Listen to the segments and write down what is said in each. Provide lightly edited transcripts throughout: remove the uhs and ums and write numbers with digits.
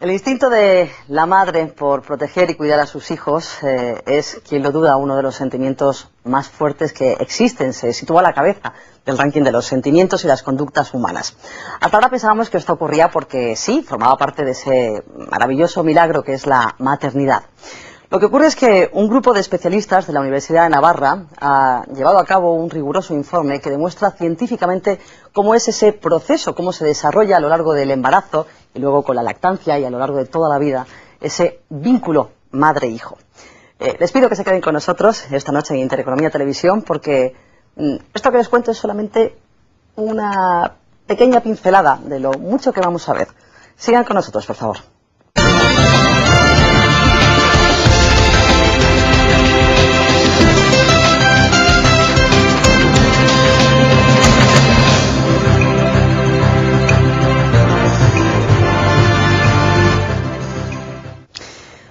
El instinto de la madre por proteger y cuidar a sus hijos es, quien lo duda, uno de los sentimientos más fuertes que existen. Se sitúa a la cabeza del ranking de los sentimientos y las conductas humanas. Hasta ahora pensábamos que esto ocurría porque sí, formaba parte de ese maravilloso milagro que es la maternidad. Lo que ocurre es que un grupo de especialistas de la Universidad de Navarra ha llevado a cabo un riguroso informe que demuestra científicamente cómo es ese proceso, cómo se desarrolla a lo largo del embarazo y luego con la lactancia y a lo largo de toda la vida ese vínculo madre-hijo. Les pido que se queden con nosotros esta noche en Intereconomía Televisión porque esto que les cuento es solamente una pequeña pincelada de lo mucho que vamos a ver. Sigan con nosotros, por favor.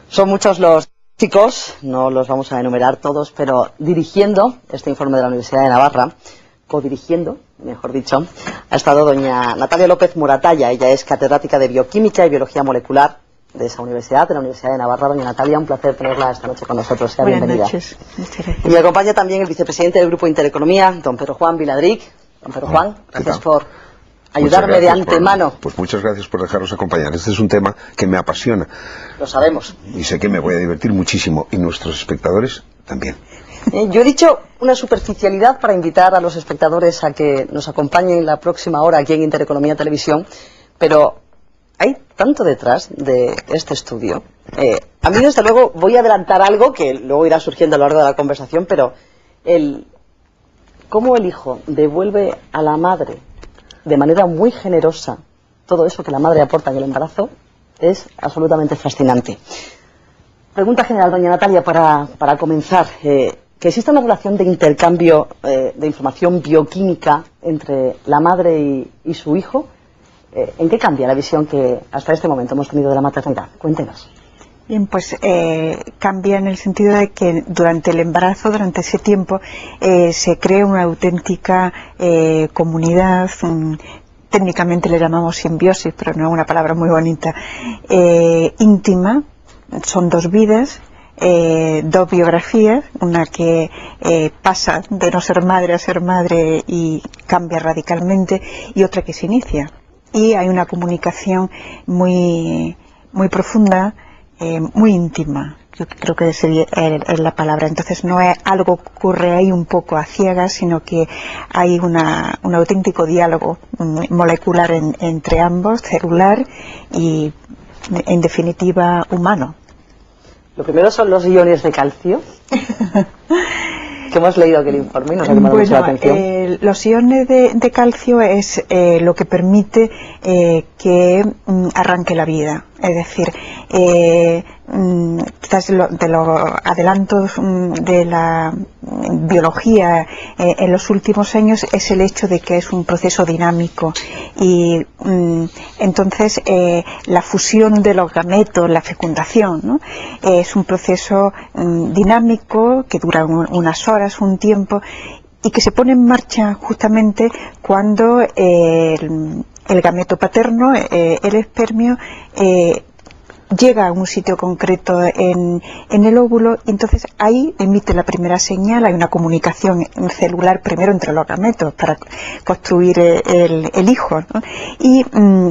Son muchos los chicos, no los vamos a enumerar todos, pero dirigiendo este informe de la Universidad de Navarra, codirigiendo, mejor dicho, ha estado doña Natalia López Moratalla. Ella es catedrática de Bioquímica y Biología Molecular de esa universidad, de la Universidad de Navarra. Doña Natalia, un placer tenerla esta noche con nosotros. Sea bienvenida. Buenas noches. Muchas gracias. Y me acompaña también el vicepresidente del Grupo Intereconomía, don Pedro Juan Viladric. Don Pedro Juan, gracias por ayudarme de antemano. Pues muchas gracias por dejarnos acompañar. Este es un tema que me apasiona. Lo sabemos. Y sé que me voy a divertir muchísimo. Y nuestros espectadores también. Yo he dicho una superficialidad para invitar a los espectadores a que nos acompañen la próxima hora aquí en Intereconomía Televisión, pero hay tanto detrás de este estudio. A mí, desde luego, voy a adelantar algo que luego irá surgiendo a lo largo de la conversación, pero cómo el hijo devuelve a la madre de manera muy generosa todo eso que la madre aporta en el embarazo es absolutamente fascinante. Pregunta general, doña Natalia, para comenzar. Que exista una relación de intercambio de información bioquímica entre la madre y su hijo, ¿en qué cambia la visión que hasta este momento hemos tenido de la maternidad? Cuéntenos. Bien, pues cambia en el sentido de que durante el embarazo, durante ese tiempo, se crea una auténtica comunidad, técnicamente le llamamos simbiosis, pero no es una palabra muy bonita, íntima. Son dos vidas, dos biografías, una que pasa de no ser madre a ser madre y cambia radicalmente, y otra que se inicia. Y hay una comunicación muy, muy profunda, muy íntima. Yo creo que sería la palabra. Entonces no es algo que ocurre ahí un poco a ciegas, sino que hay un auténtico diálogo molecular entre ambos, celular y, en definitiva, humano. Lo primero son los iones de calcio, que hemos leído aquel informe y nos ha llamado mucho la atención. Los iones de calcio es lo que permite que arranque la vida. Es decir, quizás de los adelantos de la biología en los últimos años es el hecho de que es un proceso dinámico y entonces la fusión de los gametos, la fecundación, ¿no? Es un proceso dinámico que dura unas horas, un tiempo, y que se pone en marcha justamente cuando el gameto paterno, el espermio, llega a un sitio concreto en el óvulo, y entonces ahí emite la primera señal. Hay una comunicación celular primero entre los gametos para construir el hijo, ¿no? Y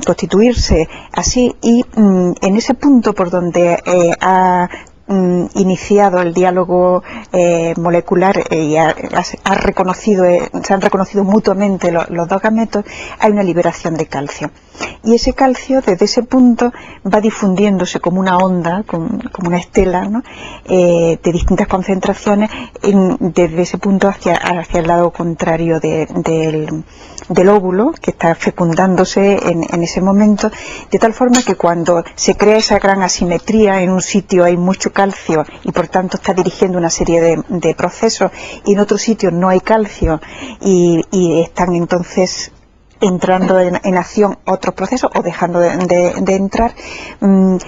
constituirse así, y en ese punto por donde ha iniciado el diálogo molecular y se han reconocido mutuamente los dos gametos, hay una liberación de calcio. Y ese calcio, desde ese punto, va difundiéndose como una onda, como una estela, ¿no? De distintas concentraciones, desde ese punto hacia el lado contrario del óvulo, que está fecundándose en ese momento, de tal forma que cuando se crea esa gran asimetría, en un sitio hay mucho calcio y por tanto está dirigiendo una serie de procesos, y en otro sitio no hay calcio y están entonces entrando en acción otros procesos o dejando de entrar,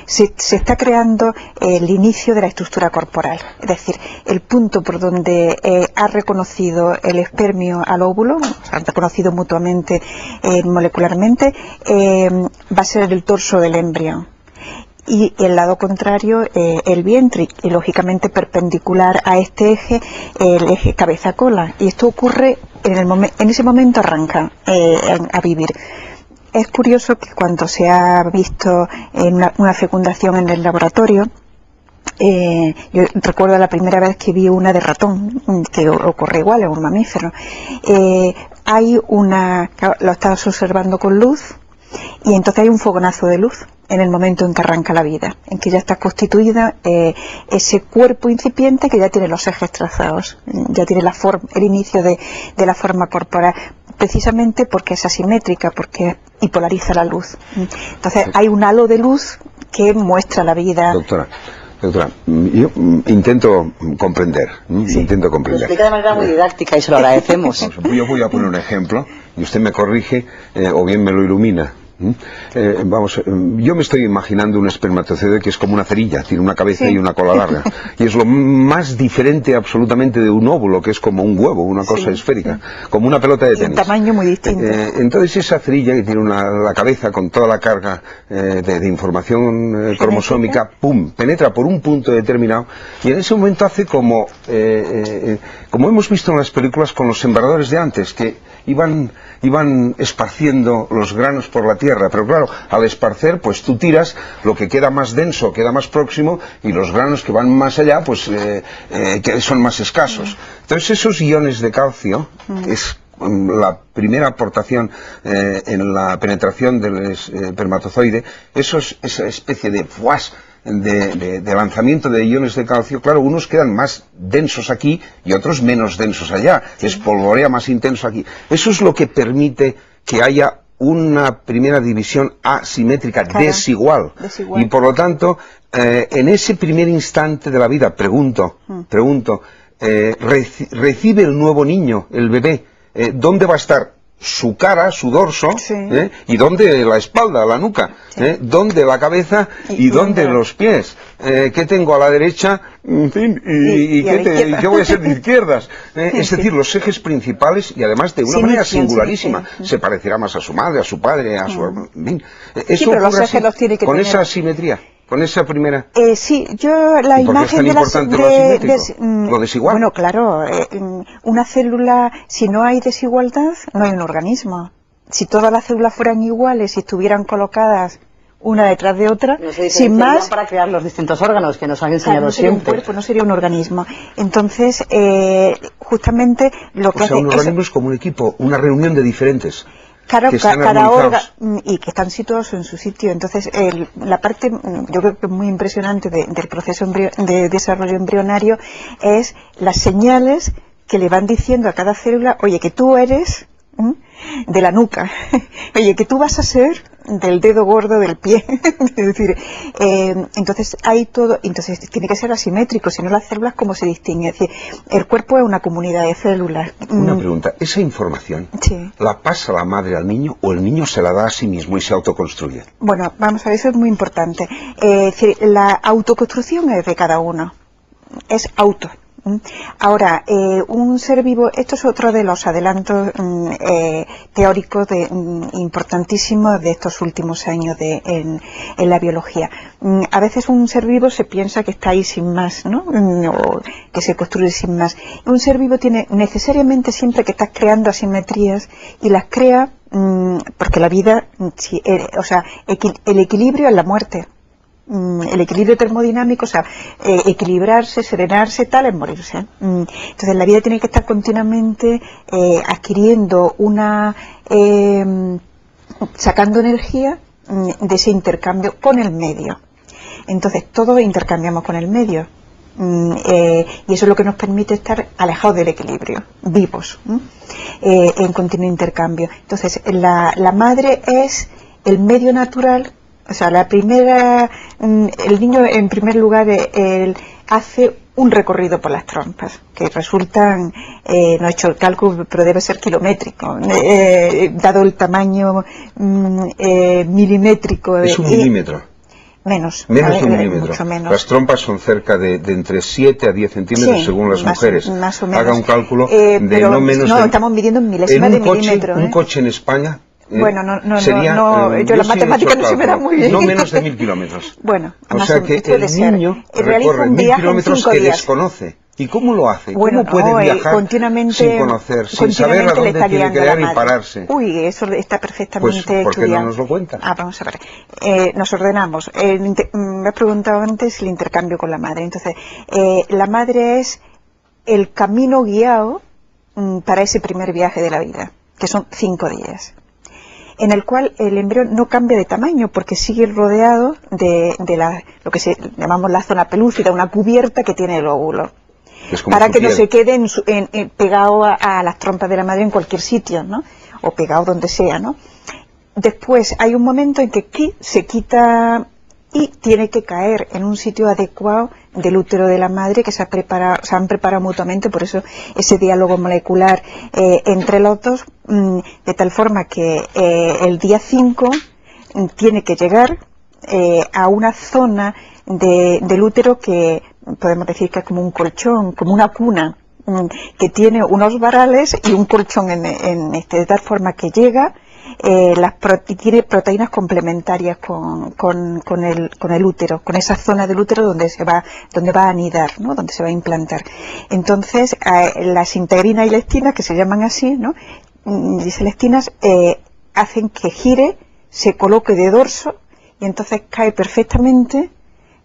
se está creando el inicio de la estructura corporal. Es decir, el punto por donde ha reconocido el espermio al óvulo, se han reconocido mutuamente molecularmente, va a ser el torso del embrión. y el lado contrario el vientre, y lógicamente perpendicular a este eje el eje cabeza-cola, y esto ocurre en ese momento arranca a vivir. Es curioso que cuando se ha visto una fecundación en el laboratorio, yo recuerdo la primera vez que vi una de ratón, que ocurre igual en un mamífero, lo estabas observando con luz, y entonces hay un fogonazo de luz en el momento en que arranca la vida, en que ya está constituida ese cuerpo incipiente que ya tiene los ejes trazados, ya tiene el inicio de la forma corporal, precisamente porque es asimétrica, y polariza la luz. Entonces hay un halo de luz que muestra la vida. Doctora, yo intento comprender. Lo explica de manera muy didáctica y se lo agradecemos. Yo voy a poner un ejemplo y usted me corrige o bien me lo ilumina. Yo me estoy imaginando un espermatozoide que es como una cerilla, tiene una cabeza y una cola larga, y es lo más diferente absolutamente de un óvulo, que es como un huevo, una cosa esférica, como una pelota de tenis. Un tamaño muy distinto. Entonces esa cerilla que tiene la cabeza con toda la carga de información cromosómica, ¡pum!, penetra por un punto determinado, y en ese momento hace como hemos visto en las películas con los sembradores de antes, que iban esparciendo los granos por la tierra, pero claro, al esparcer, pues tú tiras lo que queda más denso, queda más próximo, y los granos que van más allá, pues que son más escasos. Entonces esos iones de calcio, es la primera aportación en la penetración del espermatozoide, esa especie de de lanzamiento de iones de calcio, claro, unos quedan más densos aquí y otros menos densos allá, espolvorea más intenso aquí. Eso es lo que permite que haya una primera división asimétrica, desigual. Y por lo tanto, en ese primer instante de la vida, pregunto, recibe el nuevo niño, el bebé, ¿dónde va a estar? Su cara, su dorso, y dónde la espalda, la nuca, dónde la cabeza y dónde los pies. ¿Qué tengo a la derecha? En fin, yo voy a ser de izquierdas. Es decir, los ejes principales, y además de una manera singularísima. Se parecerá más a su madre, a su padre, a su hermano. Eso ocurre así, con esa asimetría. Con esa primera. La imagen de lo desigual. Bueno, claro, una célula, si no hay desigualdad, no hay un organismo. Si todas las células fueran iguales y estuvieran colocadas una detrás de otra, sin más, para crear los distintos órganos que nos han enseñado siempre. Un cuerpo, no sería un organismo. Entonces, justamente lo que hace un organismo es como un equipo, una reunión de diferentes. Claro, cada órgano, y que están situados en su sitio. Entonces, la parte, yo creo que muy impresionante del proceso de desarrollo embrionario es las señales que le van diciendo a cada célula, oye, que tú eres de la nuca, oye, que tú vas a ser del dedo gordo del pie. Es decir, entonces hay todo, entonces tiene que ser asimétrico, si no las células, ¿cómo se distinguen? Es decir, el cuerpo es una comunidad de células. Una pregunta, ¿esa información la pasa la madre al niño o el niño se la da a sí mismo y se autoconstruye? Bueno, vamos a ver, eso es muy importante. Es decir, la autoconstrucción es de cada uno, es auto. Ahora, un ser vivo, esto es otro de los adelantos teóricos importantísimos de estos últimos años en la biología. A veces un ser vivo se piensa que está ahí sin más, ¿no? O que se construye sin más. Un ser vivo tiene necesariamente siempre que está creando asimetrías, y las crea porque la vida, el equilibrio es la muerte. El equilibrio termodinámico, o sea, equilibrarse, serenarse, tal es morirse. Entonces la vida tiene que estar continuamente adquiriendo sacando energía de ese intercambio con el medio. Entonces todos intercambiamos con el medio, y eso es lo que nos permite estar alejados del equilibrio, vivos, en continuo intercambio. Entonces la madre es el medio natural. O sea, el niño en primer lugar hace un recorrido por las trompas, que resultan, no he hecho el cálculo, pero debe ser kilométrico, dado el tamaño milimétrico. Es un milímetro. Menos de un milímetro. Mucho menos. Las trompas son cerca de entre 7 a 10 centímetros según las mujeres. Más o menos. Haga un cálculo de no menos estamos midiendo en milésimas de milímetro. Un coche en España Bueno, sería, yo la matemática no se me da muy bien. No menos de 1000 kilómetros. Bueno, o sea que el niño recorre 1000 kilómetros que desconoce. ¿Y cómo lo hace? Bueno, ¿Cómo puede viajar sin conocer, sin saber a dónde tiene que llegar y pararse? Uy, eso está perfectamente estudiado. ¿Por qué no nos lo cuenta? Vamos a ver. Nos ordenamos. Me has preguntado antes el intercambio con la madre. Entonces, la madre es el camino guiado para ese primer viaje de la vida, que son 5 días, en el cual el embrión no cambia de tamaño porque sigue rodeado de lo que llamamos la zona pelúcida, una cubierta que tiene el óvulo, para que no se quede pegado a las trompas de la madre en cualquier sitio, ¿no? O pegado donde sea, ¿no? Después hay un momento en que aquí se quita y tiene que caer en un sitio adecuado del útero de la madre, que se han preparado mutuamente, por eso ese diálogo molecular entre los dos, de tal forma que el día 5 tiene que llegar a una zona del útero que podemos decir que es como un colchón, como una cuna, que tiene unos varales y un colchón de tal forma que llega, tiene proteínas complementarias con el útero, con esa zona del útero donde va a anidar, ¿no? Donde se va a implantar. Entonces, las integrinas y lectinas, que se llaman así, ¿no? Y celestinas, hacen que gire, se coloque de dorso y entonces cae perfectamente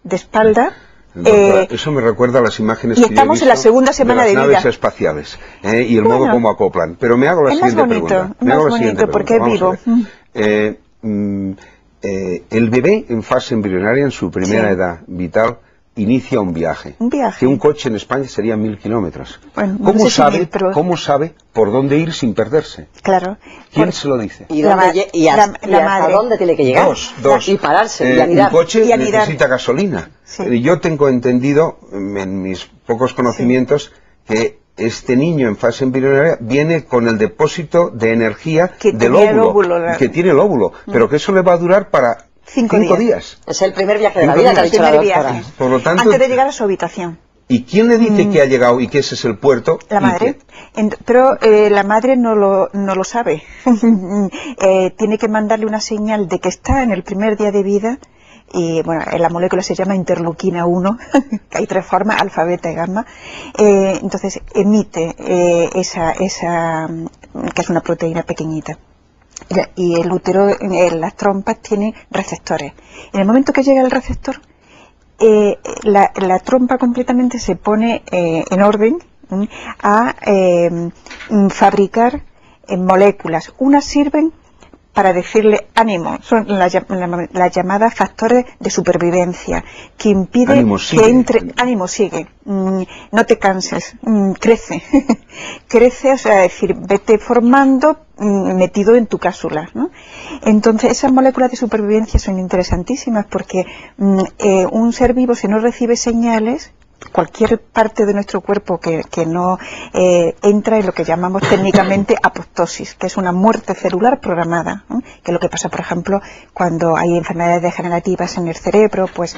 de espalda. Doctora, eso me recuerda a las imágenes y que estamos yo he visto en la segunda semana de las vida. naves espaciales y el modo como acoplan. Pero me hago la siguiente pregunta. Me hago la siguiente pregunta. Porque es vivo. El bebé en fase embrionaria, en su primera edad vital, inicia un viaje. Que un coche en España sería 1000 kilómetros. Bueno, ¿Cómo sabe por dónde ir sin perderse? Claro. ¿Quién se lo dice? ¿Y hasta dónde tiene que llegar? Dos. Y pararse, y anidar. Un coche necesita gasolina. Sí. Yo tengo entendido, en mis pocos conocimientos, que este niño en fase embrionaria viene con el depósito de energía del óvulo, que tiene el óvulo, pero que eso le va a durar para 5 días. Es el primer viaje de la vida, que ha dicho la doctora. Por lo tanto, antes de llegar a su habitación. ¿Y quién le dice que ha llegado y que ese es el puerto? La madre. Pero la madre no lo sabe. Tiene que mandarle una señal de que está en el primer día de vida. Y bueno, la molécula se llama interleuquina 1, que hay 3 formas, alfa, beta y gamma. Entonces emite esa que es una proteína pequeñita. Y el útero, las trompas tienen receptores. En el momento que llega el receptor, la trompa completamente se pone en orden a fabricar moléculas. Unas sirven para decirle ánimo, son las llamadas factores de supervivencia, que impiden que entre, ánimo sigue, no te canses, crece, crece, o sea, decir, vete formando metido en tu cápsula, ¿no? Entonces esas moléculas de supervivencia son interesantísimas porque un ser vivo, si no recibe señales, cualquier parte de nuestro cuerpo que no entra en lo que llamamos técnicamente apoptosis, que es una muerte celular programada, ¿no? Que es lo que pasa, por ejemplo, cuando hay enfermedades degenerativas en el cerebro, pues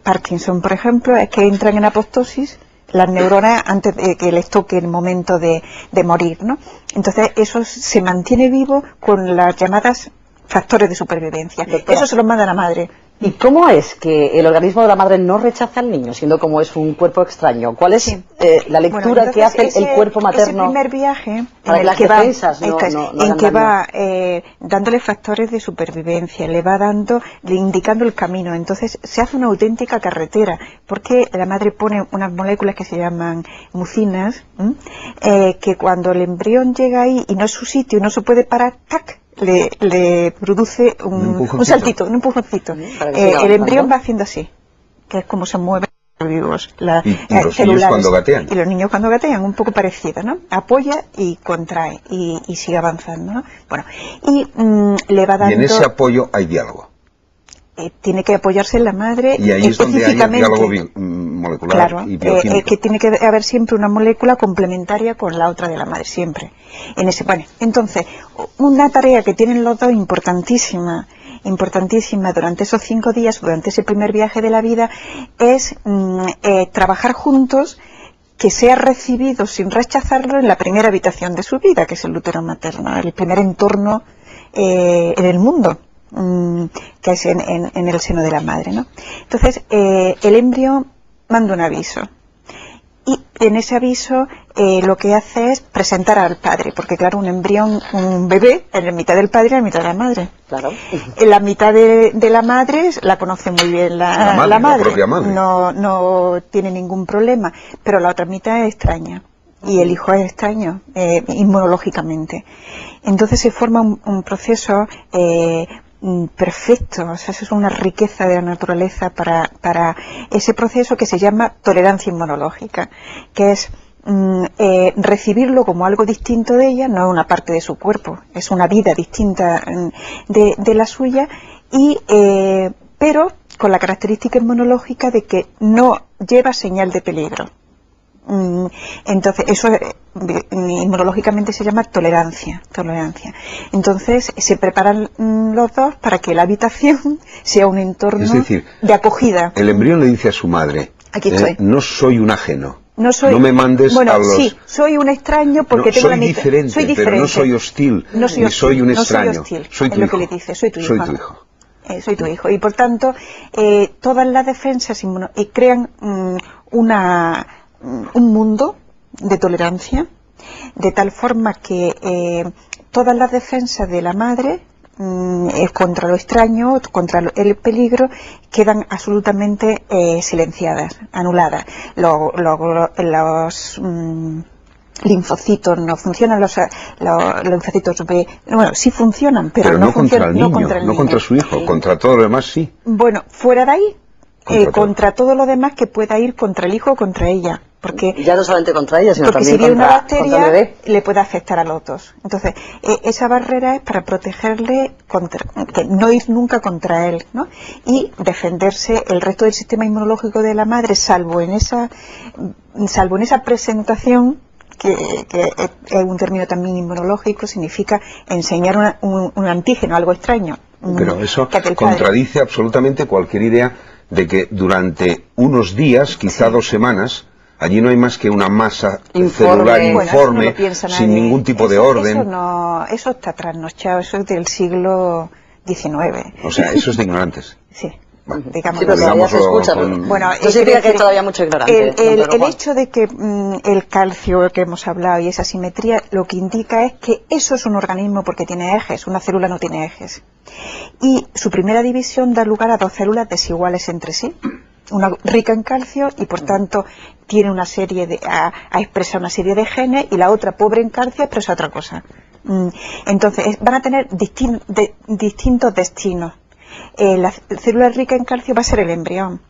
Parkinson, por ejemplo, es que entran en apoptosis las neuronas antes de que les toque el momento de morir, ¿no? Entonces eso se mantiene vivo con las llamadas factores de supervivencia. Doctora, eso se lo manda la madre. ¿Y cómo es que el organismo de la madre no rechaza al niño, siendo como es un cuerpo extraño? ¿Cuál es la lectura que hace el cuerpo materno? Ese primer viaje para que las defensas en que va dándole factores de supervivencia, le va indicando el camino. Entonces se hace una auténtica carretera, porque la madre pone unas moléculas que se llaman mucinas, que cuando el embrión llega ahí y no es su sitio y no se puede parar, ¡tac!, le produce un saltito, un empujoncito. El embrión va haciendo así, que es como se mueven los vivos, y los niños cuando gatean. Y los niños cuando gatean, un poco parecido, ¿no? Apoya y contrae y sigue avanzando, ¿no? Bueno, y le va dando... Y en ese apoyo hay diálogo. Tiene que apoyarse en la madre y ahí es donde hay el diálogo molecular, claro, y bioquímico. Que tiene que haber siempre una molécula complementaria con la otra de la madre, siempre. Bueno, entonces, una tarea que tienen los dos importantísima durante esos 5 días, durante ese primer viaje de la vida, es trabajar juntos, que sea recibido sin rechazarlo en la primera habitación de su vida, que es el útero materno, el primer entorno en el mundo, que es en el seno de la madre, ¿no? Entonces, el embrión manda un aviso. Y en ese aviso lo que hace es presentar al padre, porque claro, un embrión, un bebé, en la mitad del padre y en la mitad de la madre. Claro. En la mitad de la madre la conoce muy bien la madre. La propia madre. No tiene ningún problema, pero la otra mitad es extraña. Y el hijo es extraño, inmunológicamente. Entonces se forma un proceso perfecto, o sea, eso es una riqueza de la naturaleza para ese proceso que se llama tolerancia inmunológica, que es recibirlo como algo distinto de ella, no es una parte de su cuerpo, es una vida distinta de la suya, pero con la característica inmunológica de que no lleva señal de peligro. Entonces eso inmunológicamente se llama tolerancia. Entonces se preparan los dos para que la habitación sea un entorno, es decir, de acogida. El embrión le dice a su madre: aquí estoy. No soy un ajeno, no me mandes a los... sí, soy un extraño porque tengo soy diferente, pero no soy hostil, no soy hostil, soy un no extraño, soy hostil, soy tu es hijo. lo que le dice, soy tu hijo. Soy tu hijo. Y por tanto todas las defensas crean un mundo de tolerancia, de tal forma que todas las defensas de la madre contra lo extraño, contra el peligro, quedan absolutamente silenciadas, anuladas. Los linfocitos no funcionan, los linfocitos B, bueno, sí funcionan, pero no contra el niño, no contra su hijo, contra todo lo demás sí. Bueno, fuera de ahí, contra todo lo demás que pueda ir contra el hijo o contra ella. Porque ya no solamente contra ella, sino porque también si viene contra, una bacteria contra el bebé, le puede afectar a los dos. Entonces, esa barrera es para protegerle que no ir nunca contra él, ¿no? Y defenderse el resto del sistema inmunológico de la madre, salvo en esa presentación, que es un término también inmunológico, significa enseñar un antígeno, algo extraño. Pero eso contradice absolutamente cualquier idea de que durante unos días, quizá 2 semanas, allí no hay más que una masa celular informe, sin ningún tipo de orden. Eso está trasnochado, eso es del siglo XIX. O sea, eso es de ignorantes. Sí. Bueno, sí, pero todavía se escucha. Bueno, eso significa que hay todavía mucho ignorante. El hecho de que el calcio que hemos hablado y esa simetría, lo que indica es que eso es un organismo porque tiene ejes, una célula no tiene ejes. Y su primera división da lugar a 2 células desiguales entre sí, una rica en calcio y por tanto tiene una serie expresa una serie de genes, y la otra pobre en calcio expresa otra cosa. Entonces van a tener distintos destinos. La célula rica en calcio va a ser el embrión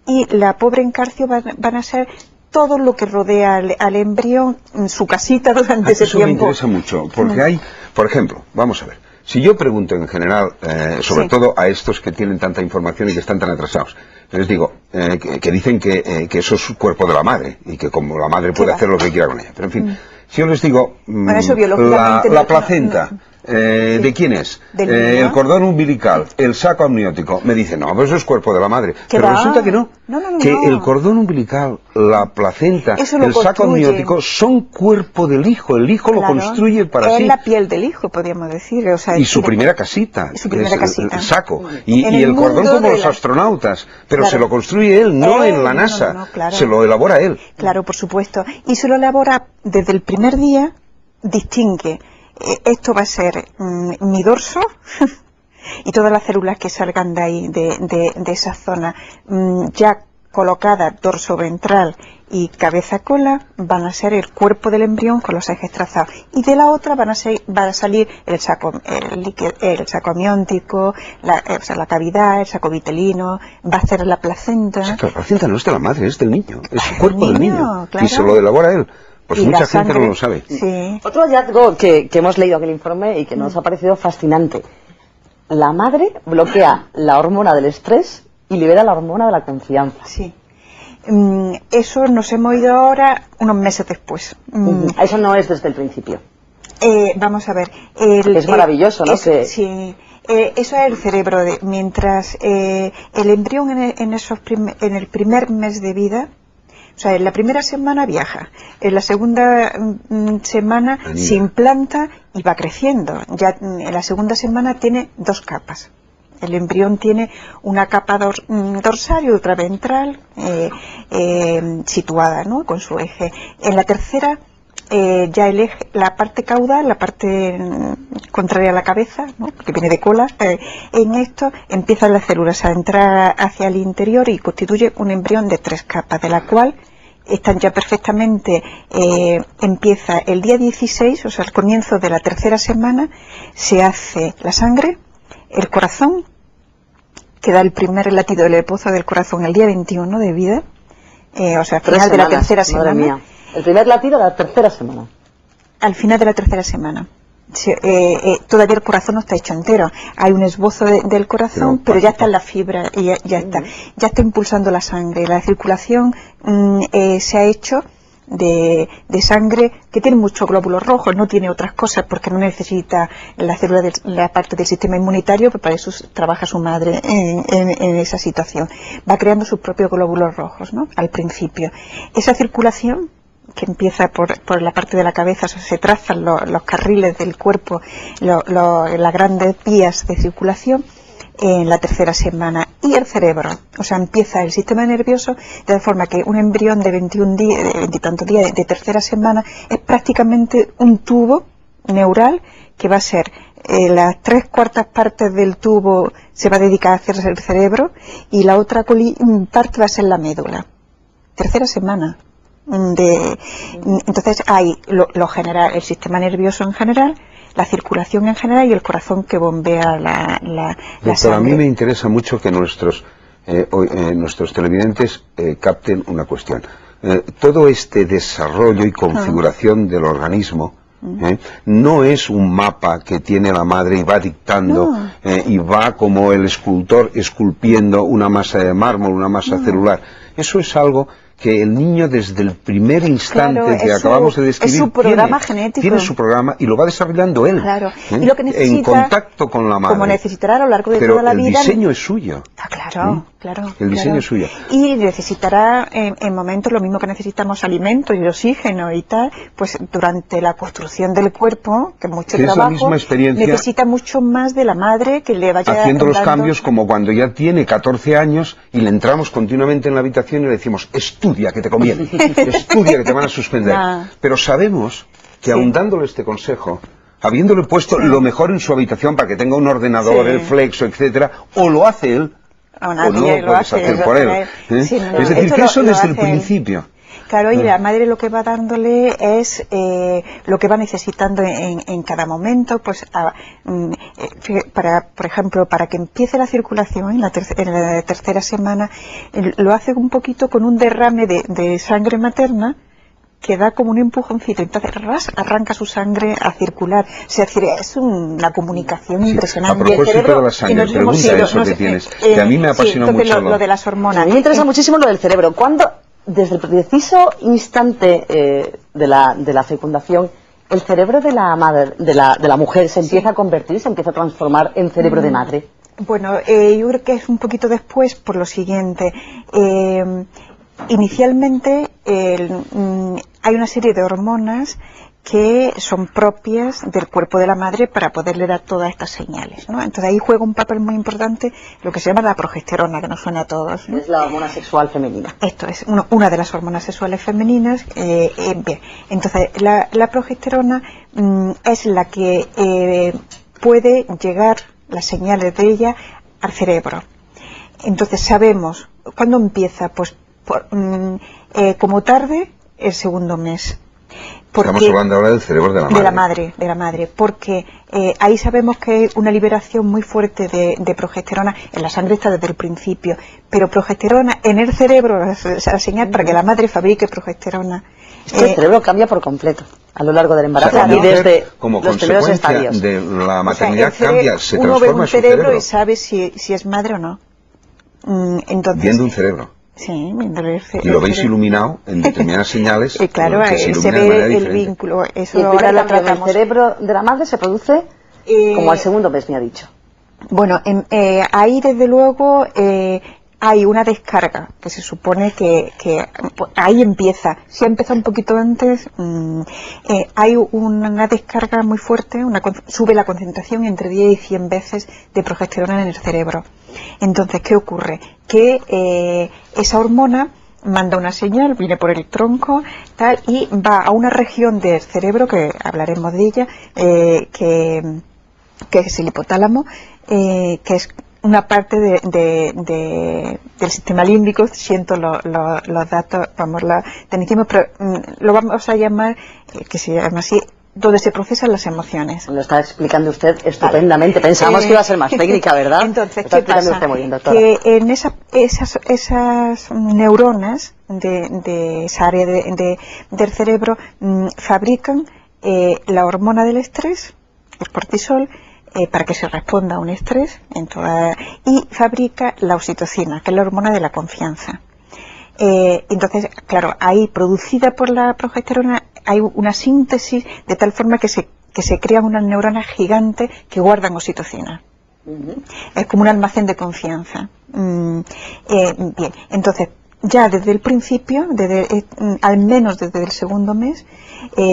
y la pobre en calcio van a ser todo lo que rodea al embrión, su casita durante ese tiempo. Eso me interesa mucho, porque hay, por ejemplo, vamos a ver, si yo pregunto en general, sobre todo a estos que tienen tanta información y que están tan atrasados, les digo que dicen que eso es cuerpo de la madre y que como la madre puede hacer lo que quiera con ella, pero en fin, si yo les digo la placenta, ¿de quién es? El cordón umbilical, el saco amniótico. Me dicen, no, pero eso es cuerpo de la madre. Pero resulta que no. Que el cordón umbilical, la placenta, el saco amniótico son cuerpo del hijo. El hijo lo construye para sí. Es la piel del hijo, podríamos decir. O sea, y su primera casita. El saco. Y el cordón como los astronautas. Pero se lo construye él, no en la NASA. Se lo elabora él. Claro, por supuesto. Y se lo elabora desde el primer día, distingue. Esto va a ser mi dorso y todas las células que salgan de ahí, de esa zona, ya colocadas, dorso ventral y cabeza cola, van a ser el cuerpo del embrión con los ejes trazados. Y de la otra va a salir el saco amniótico, la cavidad, el saco vitelino, va a ser la placenta. O sea, que la placenta no es de la madre, es del niño, es el cuerpo del niño. Claro. Y se lo elabora él. Pues mucha gente no lo sabe. Sí. Otro hallazgo que hemos leído en el informe y que nos ha parecido fascinante. La madre bloquea la hormona del estrés y libera la hormona de la confianza. Sí. Eso nos hemos ido ahora unos meses después. Eso no es desde el principio. Vamos a ver. Es maravilloso, ¿no? Sí. Eso es el cerebro. Mientras el embrión en el primer mes de vida O sea, en la primera semana viaja, en la segunda semana se implanta y va creciendo. Ya en la segunda semana tiene 2 capas. El embrión tiene una capa dorsal y otra ventral situada, ¿no?, con su eje. En la tercera, ya el eje, la parte caudal, la parte contraria a la cabeza, ¿no?, que viene de cola, en esto empiezan las células a entrar hacia el interior y constituye un embrión de 3 capas, de la cual están ya perfectamente, empieza el día 16, o sea, al comienzo de la tercera semana, se hace la sangre, el corazón, que da el primer latido del pozo del corazón el día 21 de vida, o sea, al final de la tercera semana. Madre mía. El primer latido de la tercera semana. Al final de la tercera semana. Todavía el corazón no está hecho entero. Hay un esbozo del corazón, pero ya está en la fibra y ya está. Ya está impulsando la sangre. La circulación se ha hecho de sangre que tiene muchos glóbulos rojos, no tiene otras cosas porque no necesita la célula la parte del sistema inmunitario, pero para eso trabaja su madre en esa situación. Va creando sus propios glóbulos rojos, ¿no?, al principio. Esa circulación, que empieza por la parte de la cabeza, o sea, se trazan los carriles del cuerpo, las grandes vías de circulación en la tercera semana. Y el cerebro, o sea, empieza el sistema nervioso, de tal forma que un embrión de 21 días, de 20 y tantos días de tercera semana, es prácticamente un tubo neural que va a ser las 3/4 partes del tubo se va a dedicar a hacer el cerebro y la otra parte va a ser la médula. Tercera semana. Entonces hay lo general, el sistema nervioso en general, la circulación en general y el corazón que bombea la sangre. A mí me interesa mucho que nuestros televidentes capten una cuestión. Todo este desarrollo y configuración del organismo no es un mapa que tiene la madre y va dictando y va como el escultor esculpiendo una masa de mármol, una masa celular. Eso es algo que el niño desde el primer instante que acabamos de describir es su programa genético. Tiene su programa y lo va desarrollando él. Claro. Y lo que necesita, en contacto con la madre. Como necesitará a lo largo de toda la vida. Pero el diseño es suyo. Claro. El diseño es suyo. Y necesitará en momentos lo mismo que necesitamos alimentos y oxígeno y tal, pues durante la construcción del cuerpo, que mucho trabajo, es la misma experiencia, necesita mucho más de la madre que le vaya haciendo los cambios, como cuando ya tiene 14 años y le entramos continuamente en la habitación y le decimos, estudia que te conviene, estudia que te van a suspender. Pero sabemos que aun dándole este consejo, habiéndole puesto lo mejor en su habitación para que tenga un ordenador, el flexo, etcétera, o lo hace él, o no lo puedes hacer por él. Es decir, que eso desde el principio. Claro, y la madre lo que va dándole es lo que va necesitando en cada momento, pues por ejemplo, para que empiece la circulación en la tercera semana, lo hace un poquito con un derrame de sangre materna que da como un empujoncito, entonces arranca su sangre a circular. Es decir, es una comunicación impresionante. A propósito de la sangre, pregunta eso que tienes, que a mí me apasionó mucho. Lo de las hormonas. A mí me interesa muchísimo lo del cerebro. ¿Cuándo, desde el preciso instante de la fecundación, el cerebro de la madre, de la mujer se empieza a convertir, se empieza a transformar en cerebro de madre? Bueno, yo creo que es un poquito después por lo siguiente. Inicialmente hay una serie de hormonas que son propias del cuerpo de la madre para poderle dar todas estas señales, ¿no? Entonces ahí juega un papel muy importante lo que se llama la progesterona, que nos suena a todos, ¿no? Es la hormona sexual femenina. Esto es una de las hormonas sexuales femeninas. Bien, entonces la progesterona es la que puede llegar las señales de ella al cerebro. Entonces sabemos cuándo empieza, pues como tarde el segundo mes. Estamos hablando ahora del cerebro de la madre. De la madre, porque ahí sabemos que hay una liberación muy fuerte de progesterona. En la sangre está desde el principio, pero progesterona en el cerebro, la señal para que la madre fabrique progesterona. El cerebro cambia por completo a lo largo del embarazo, y desde como los primeros estadios de la maternidad cambia, se uno transforma ve un cerebro y sabe si es madre o no. Entonces, viendo un cerebro. Sí, viéndole y lo veis iluminado en determinadas señales. Claro, se ve el vínculo. Eso y ahora lo tratamos. El cerebro de la madre se produce como al segundo mes, me ha dicho. Bueno, ahí desde luego hay una descarga que se supone que ahí empieza. Si ha empezado un poquito antes, hay una descarga muy fuerte, sube la concentración entre 10 y 100 veces de progesterona en el cerebro. Entonces, ¿qué ocurre? Que esa hormona manda una señal, viene por el tronco, tal, y va a una región del cerebro, que hablaremos de ella, que es el hipotálamo, que es una parte del sistema límbico. Siento los datos, tecnicismos, pero lo vamos a llamar, que se llama así, donde se procesan las emociones. Lo está explicando usted estupendamente. Vale. Pensábamos que iba a ser más técnica, ¿verdad? Entonces, ¿qué pasa? Usted muy bien, doctora. Que en esas neuronas de esa área del cerebro fabrican la hormona del estrés, el cortisol, para que se responda a un estrés, y fabrica la oxitocina, que es la hormona de la confianza. Entonces, claro, ahí, producida por la progesterona, hay una síntesis de tal forma que se crean unas neuronas gigantes que guardan oxitocina. Es como un almacén de confianza. Bien, entonces, ya desde el principio, al menos desde el segundo mes,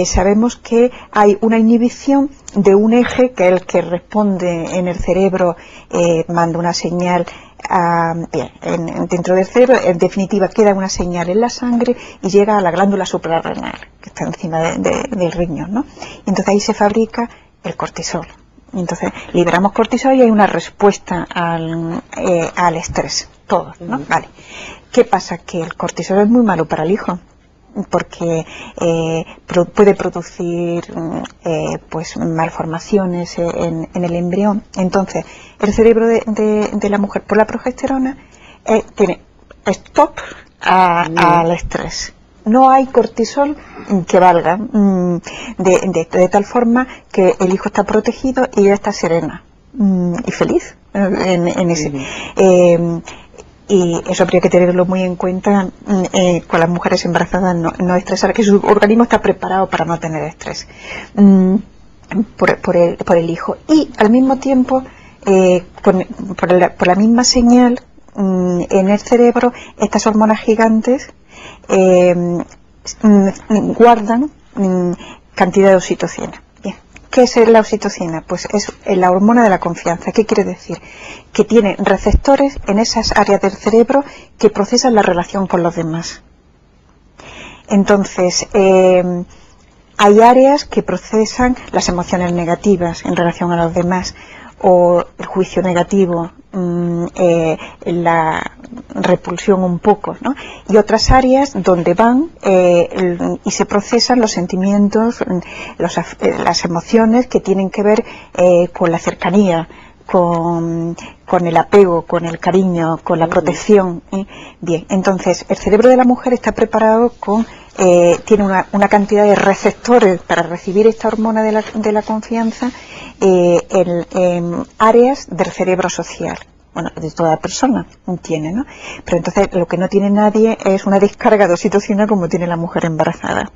sabemos que hay una inhibición de un eje, que es el que responde en el cerebro, manda una señal dentro del cerebro. En definitiva, queda una señal en la sangre y llega a la glándula suprarrenal, que está encima del riñón, ¿no? Y entonces ahí se fabrica el cortisol. Entonces liberamos cortisol y hay una respuesta al estrés, todo, ¿no? Vale. ¿Qué pasa? Que el cortisol es muy malo para el hijo, porque puede producir pues malformaciones en el embrión. Entonces, el cerebro de la mujer, por la progesterona, tiene stop al estrés. No hay cortisol que valga, de tal forma que el hijo está protegido y ella está serena y feliz en ese. Y eso habría que tenerlo muy en cuenta con las mujeres embarazadas, no estresar, que su organismo está preparado para no tener estrés por el hijo. Y al mismo tiempo, por la misma señal, en el cerebro, estas hormonas gigantes guardan cantidad de oxitocina. Bien. ¿Qué es la oxitocina? Pues es la hormona de la confianza. ¿Qué quiere decir? Que tiene receptores en esas áreas del cerebro que procesan la relación con los demás. Entonces, hay áreas que procesan las emociones negativas en relación a los demás, o el juicio negativo, la repulsión un poco, ¿no? Y otras áreas donde van y se procesan los sentimientos, las emociones que tienen que ver con la cercanía, con el apego, con el cariño, con la protección. Bien, entonces el cerebro de la mujer está preparado tiene una cantidad de receptores para recibir esta hormona de la confianza en áreas del cerebro social. Bueno, de toda persona tiene, ¿no? Pero entonces lo que no tiene nadie es una descarga de oxitocina como tiene la mujer embarazada.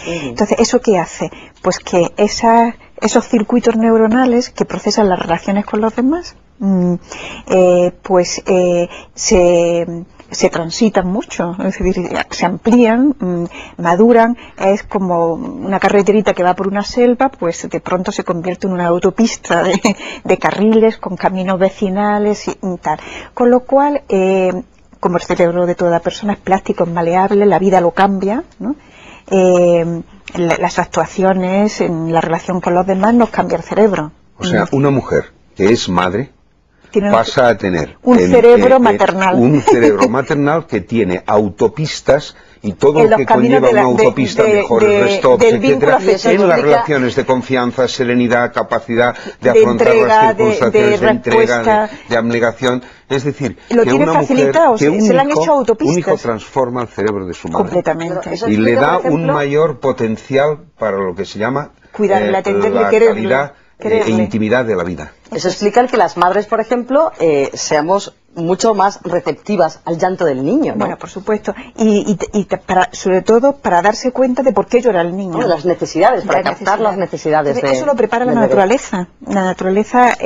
Entonces, ¿eso qué hace? Pues que esos circuitos neuronales que procesan las relaciones con los demás, se transitan mucho, es decir, se amplían, maduran. Es como una carreterita que va por una selva, pues de pronto se convierte en una autopista de carriles con caminos vecinales y tal. Con lo cual, como el cerebro de toda persona es plástico, es maleable, la vida lo cambia, ¿no? Las actuaciones en la relación con los demás nos cambia el cerebro. O sea, una mujer que es madre pasa a tener un cerebro maternal. Un cerebro maternal que tiene autopistas y todo lo que conlleva una autopista, mejores stops, etcétera, en las relaciones de confianza, serenidad, capacidad de afrontar las circunstancias, de entrega, de abnegación. Es decir, que una mujer, que un hijo transforma el cerebro de su madre. Completamente. Y le da un mayor potencial para lo que se llama cuidarle, atenderle, la calidad e intimidad de la vida. Eso explica que las madres, por ejemplo, seamos mucho más receptivas al llanto del niño, ¿no? Bueno, por supuesto. Y sobre todo para darse cuenta de por qué llora el niño. Bueno, las necesidades, para captar las necesidades. Eso lo prepara la naturaleza. La naturaleza,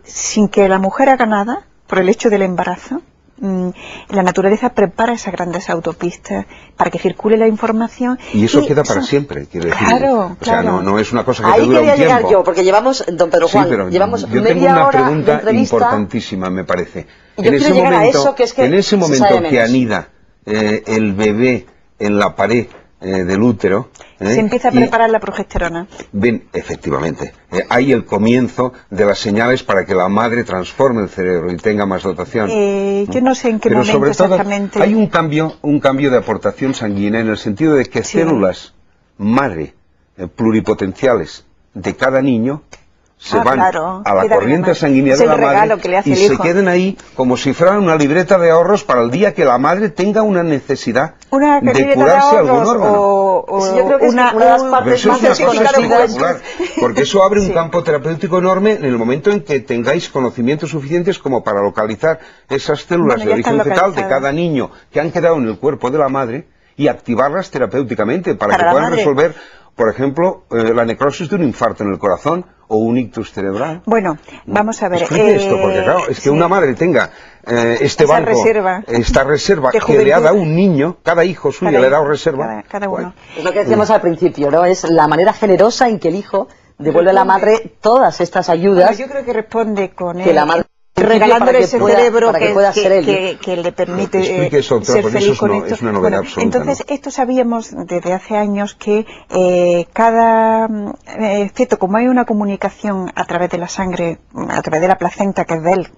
sin que la mujer haga nada, por el hecho del embarazo, La naturaleza prepara esas grandes autopistas para que circule la información. Y eso queda para siempre, quiero decir. Claro, o sea, no es una cosa que ahí te dura un tiempo. quería llegar yo, porque llevamos, don Pedro Juan, sí, pero llevamos yo media tengo una hora pregunta de entrevista importantísima, me parece. Y yo quiero llegar a eso, que es que en ese se momento sabe que menos. anida el bebé en la pared del útero, se empieza a preparar la progesterona. Ven, efectivamente, hay el comienzo de las señales para que la madre transforme el cerebro y tenga más dotación. Yo no sé en qué Pero momento sobre todo, exactamente. hay un cambio de aportación sanguínea en el sentido de que células madre pluripotenciales de cada niño se van a la corriente sanguínea de la madre y se queden ahí como si fuera una libreta de ahorros para el día que la madre tenga una necesidad de curarse algún órgano. Yo creo que una de las partes más desconocidas, porque eso abre un campo terapéutico enorme en el momento en que tengáis conocimientos suficientes como para localizar esas células de origen fetal de cada niño que han quedado en el cuerpo de la madre y activarlas terapéuticamente para que puedan resolver, por ejemplo, la necrosis de un infarto en el corazón o un ictus cerebral. Bueno, vamos a ver. Explique esto, porque claro, es que una madre tenga esta reserva que le ha dado un niño, cada hijo suyo le ha dado reserva. Cada uno. Bueno, es lo que decíamos al principio, ¿no? Es la manera generosa en que el hijo devuelve a la madre todas estas ayudas. Bueno, yo creo que responde con que la madre regalándole ese cerebro que le permite eso, ser feliz con esto. Es una novedad absoluta, entonces, esto sabíamos desde hace años que cada feto, como hay una comunicación a través de la sangre, a través de la placenta que es de él,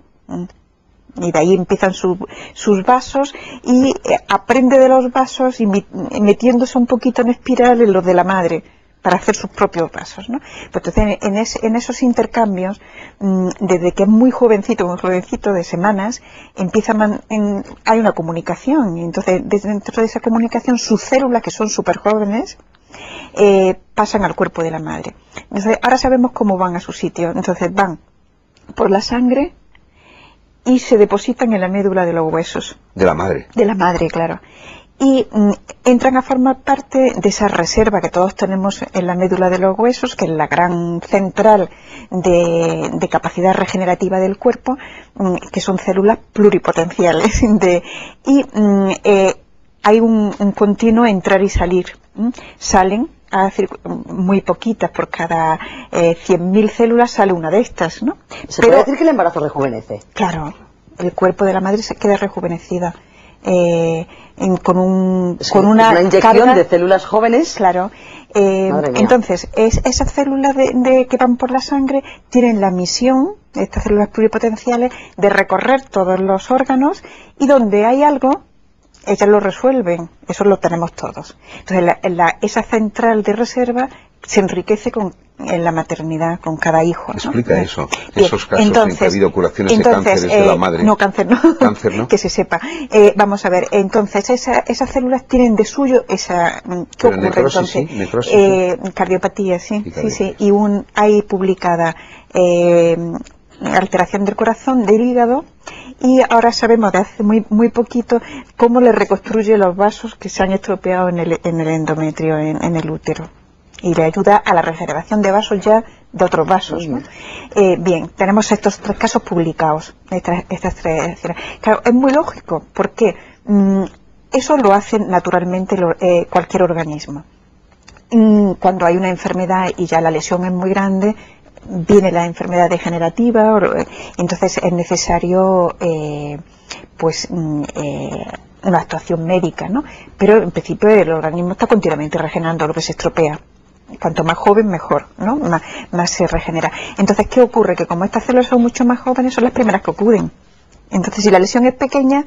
y de ahí empiezan sus vasos y aprende de los vasos y metiéndose un poquito en espiral en los de la madre para hacer sus propios vasos, ¿no? Pues entonces, en esos intercambios, desde que es muy jovencito de semanas, hay una comunicación, y entonces dentro de esa comunicación sus células, que son súper jóvenes, pasan al cuerpo de la madre. Entonces, ahora sabemos cómo van a su sitio. Entonces, van por la sangre y se depositan en la médula de los huesos. De la madre. De la madre, claro. Y entran a formar parte de esa reserva que todos tenemos en la médula de los huesos, que es la gran central de capacidad regenerativa del cuerpo, que son células pluripotenciales. Hay un continuo entrar y salir. Salen muy poquitas, por cada 100.000 células sale una de estas, ¿no? ¿Se puede decir que el embarazo rejuvenece? Claro, el cuerpo de la madre se queda rejuvenecida. Con una inyección carga de células jóvenes. Claro. Entonces, esas células que van por la sangre tienen la misión, estas células pluripotenciales, de recorrer todos los órganos, y donde hay algo, ellas lo resuelven. Eso lo tenemos todos. Entonces, esa central de reserva se enriquece en la maternidad con cada hijo, ¿no? Explica eso, esos casos en que ha habido curaciones de cánceres de la madre. No, cáncer no. Cáncer, ¿no? Que se sepa. Vamos a ver, entonces esas células tienen de suyo esa... ¿Qué ocurre necrosis, entonces? Necrosis, cardiopatía, sí. Y hay publicada alteración del corazón, del hígado, y ahora sabemos de hace muy poquito cómo le reconstruye los vasos que se han estropeado en el endometrio, en el útero. Y le ayuda a la regeneración de vasos ya de otros vasos, ¿no? Bien, tenemos estos 3 casos publicados, estas 3. Claro, es muy lógico, porque eso lo hace naturalmente cualquier organismo. Cuando hay una enfermedad y ya la lesión es muy grande, viene la enfermedad degenerativa, entonces es necesario una actuación médica, ¿no? Pero en principio el organismo está continuamente regenerando lo que se estropea. Cuanto más joven, mejor, ¿no? Más se regenera. Entonces, ¿qué ocurre? Que como estas células son mucho más jóvenes, son las primeras que acuden. Entonces, si la lesión es pequeña,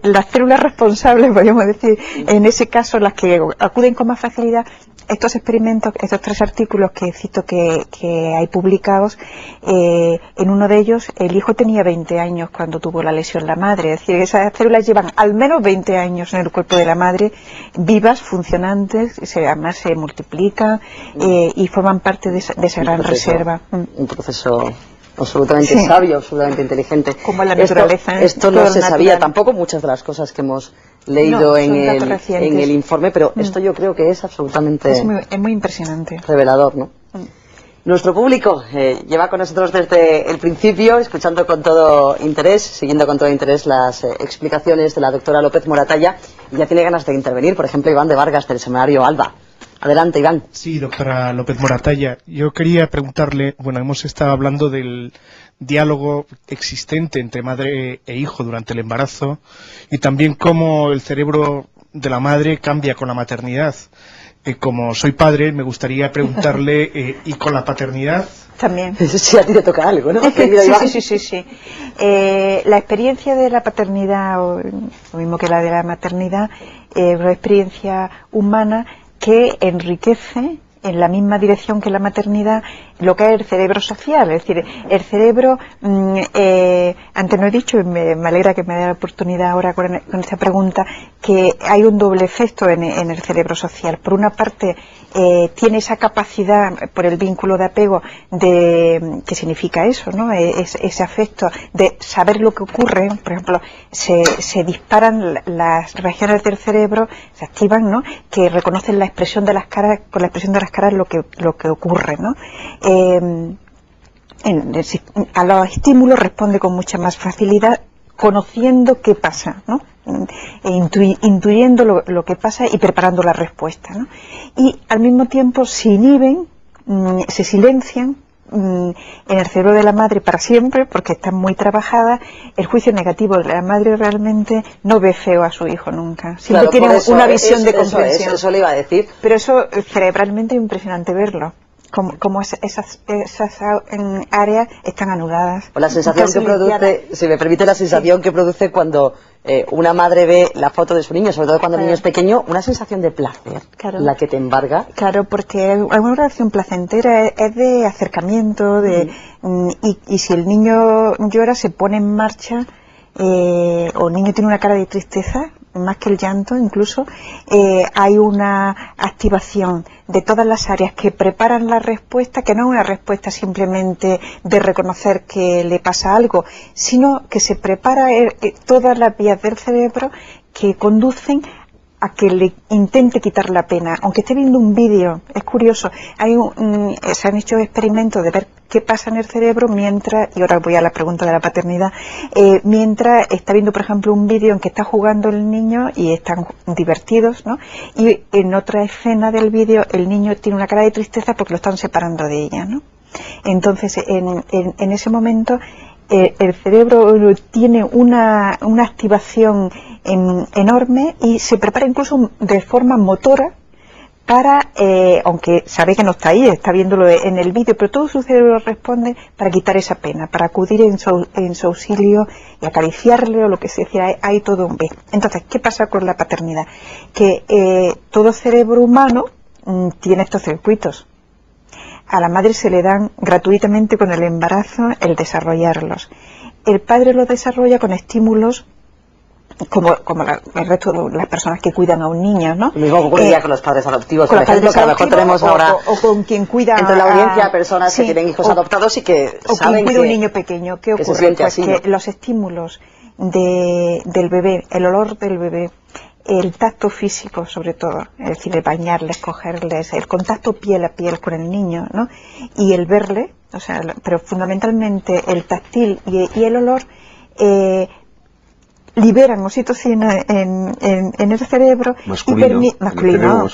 las células responsables, podríamos decir, en ese caso, las que acuden con más facilidad, estos experimentos, estos 3 artículos que cito que hay publicados, en uno de ellos el hijo tenía 20 años cuando tuvo la lesión la madre. Es decir, esas células llevan al menos 20 años en el cuerpo de la madre, vivas, funcionantes, además se multiplican y forman parte de esa gran reserva. Un proceso absolutamente sabio, absolutamente inteligente. Como la naturaleza. Esto no se sabía tampoco, muchas de las cosas que hemos leído en el informe, pero esto yo creo que es absolutamente... Es muy impresionante. Revelador, ¿no? Nuestro público lleva con nosotros desde el principio, escuchando con todo interés, siguiendo con todo interés las explicaciones de la doctora López Moratalla, y ya tiene ganas de intervenir. Por ejemplo, Iván de Vargas, del Semanario Alba. Adelante, Iván. Sí, doctora López Moratalla. Yo quería preguntarle, bueno, hemos estado hablando del diálogo existente entre madre e hijo durante el embarazo y también cómo el cerebro de la madre cambia con la maternidad. Como soy padre, me gustaría preguntarle, ¿y con la paternidad? También. Sí, a ti te toca algo, ¿no? Sí. La experiencia de la paternidad, o lo mismo que la de la maternidad, es una experiencia humana que enriquece en la misma dirección que la maternidad lo que es el cerebro social. Es decir, el cerebro, antes no he dicho, y me alegra que me dé la oportunidad ahora con esta pregunta, que hay un doble efecto en el cerebro social. Por una parte, tiene esa capacidad por el vínculo de apego ¿qué significa eso, ¿no? Ese afecto de saber lo que ocurre. Por ejemplo, se disparan las regiones del cerebro, se activan, ¿no?, que reconocen la expresión de las caras, con la expresión de las caras lo que ocurre, ¿no? A los estímulos responde con mucha más facilidad, conociendo qué pasa, ¿no? Intuyendo lo que pasa y preparando la respuesta, ¿no? Y al mismo tiempo se inhiben, se silencian en el cerebro de la madre para siempre, porque está muy trabajada el juicio negativo. La madre realmente no ve feo a su hijo nunca, siempre tiene una visión de comprensión. Eso le iba a decir. Pero eso cerebralmente es impresionante verlo, como esas áreas están anuladas. O la sensación que produce, si me permite, la sensación que produce cuando una madre ve la foto de su niño, sobre todo cuando el niño es pequeño, una sensación de placer, la que te embarga. Claro, porque una relación placentera es de acercamiento, y si el niño llora, se pone en marcha, o el niño tiene una cara de tristeza, más que el llanto incluso, hay una activación de todas las áreas que preparan la respuesta, que no es una respuesta simplemente de reconocer que le pasa algo, sino que se prepara todas las vías del cerebro que conducen a que le intente quitar la pena, aunque esté viendo un vídeo. Es curioso, se han hecho experimentos de ver qué pasa en el cerebro mientras, y ahora voy a la pregunta de la paternidad, mientras está viendo, por ejemplo, un vídeo en que está jugando el niño y están divertidos, ¿no? Y en otra escena del vídeo el niño tiene una cara de tristeza porque lo están separando de ella, ¿no? Entonces, en ese momento, el cerebro tiene una activación enorme y se prepara incluso de forma motora para, aunque sabe que no está ahí, está viéndolo en el vídeo, pero todo su cerebro responde para quitar esa pena, para acudir en su auxilio y acariciarle o lo que sea. Hay todo un bien. Entonces, ¿qué pasa con la paternidad? Que todo cerebro humano tiene estos circuitos. A la madre se le dan gratuitamente con el embarazo el desarrollarlos. El padre los desarrolla con estímulos como el resto de las personas que cuidan a un niño, ¿no? Lo mismo ocurriría con los padres adoptivos, por ejemplo, que a lo mejor tenemos ahora o con quien cuida entre la audiencia personas que tienen hijos adoptados y que saben quien cuida un niño pequeño. ¿Qué ocurre? Se siente pues así, que ¿no? Los estímulos del bebé, el olor del bebé, el tacto físico sobre todo, es decir, el bañarles, cogerles, el contacto piel a piel con el niño, ¿no? Y el verle, o sea, pero fundamentalmente el táctil y el olor, liberan oxitocina en el cerebro masculino,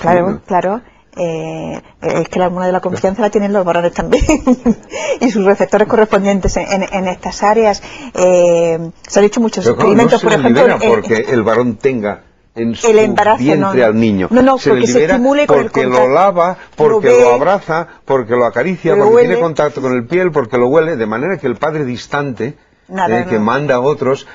claro. Es que la hormona de la confianza la tienen los varones también y sus receptores correspondientes en estas áreas. Se han hecho muchos experimentos, por ejemplo, porque el varón tenga en su embarazo, vientre al niño. Se le libera porque lo lava, porque lo abraza, porque lo acaricia, porque tiene contacto con el piel, porque lo huele, de manera que el padre distante que manda a otros,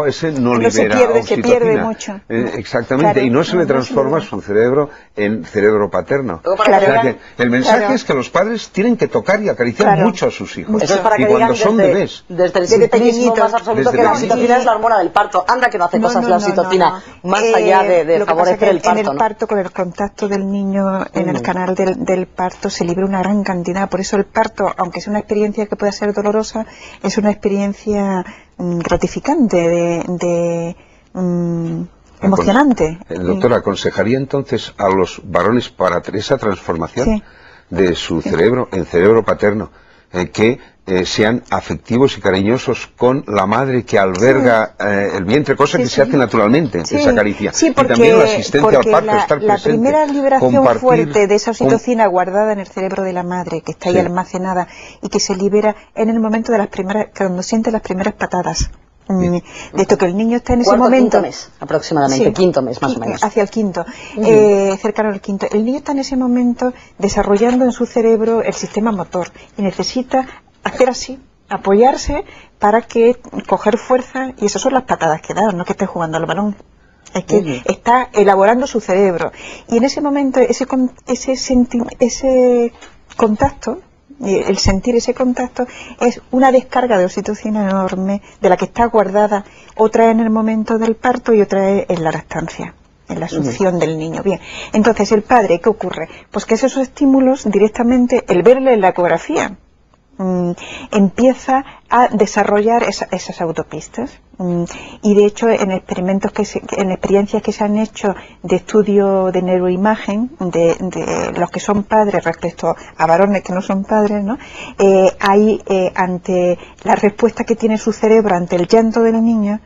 ese no libera oxitocina. Se pierde mucho. Exactamente, claro, y no se le transforma su cerebro en cerebro paterno. Claro. O sea que el mensaje es que los padres tienen que tocar y acariciar mucho a sus hijos. Eso es para que cuando son bebés. Desde el simbolismo más absoluto, que la oxitocina es la hormona del parto. Anda que no hace cosas la oxitocina, más allá de favorecer el parto. En el parto, con el contacto del niño en el canal del parto, se libera una gran cantidad. Por eso el parto, aunque es una experiencia que pueda ser dolorosa, es una experiencia gratificante, emocionante. Doctora, ¿aconsejaría entonces a los varones para esa transformación? Sí. de su cerebro, el cerebro paterno, que sean afectivos y cariñosos con la madre que alberga el vientre, cosa que se hace naturalmente, esa caricia. Sí, porque, y también la asistencia al parto, estar la presente, primera liberación fuerte de esa oxitocina con... guardada en el cerebro de la madre, que está ahí almacenada y que se libera en el momento de las primeras, cuando siente las primeras patadas. De esto que el niño está en ese momento, quinto mes aproximadamente, quinto mes más o menos, hacia el quinto, cercano al quinto, el niño está en ese momento desarrollando en su cerebro el sistema motor y necesita hacer así, apoyarse para que coger fuerza, y esas son las patadas que da, no que esté jugando al balón, es que está elaborando su cerebro, y en ese momento ese contacto, el sentir ese contacto es una descarga de oxitocina enorme, de la que está guardada, otra en el momento del parto y otra en la lactancia, en la succión del niño. Bien, entonces el padre, ¿qué ocurre? Pues que esos estímulos directamente, el verle en la ecografía, empieza a desarrollar esas autopistas, y de hecho en experimentos en experiencias que se han hecho de estudio de neuroimagen de los que son padres respecto a varones que no son padres, ¿no? Hay ante la respuesta que tiene su cerebro ante el llanto de la niña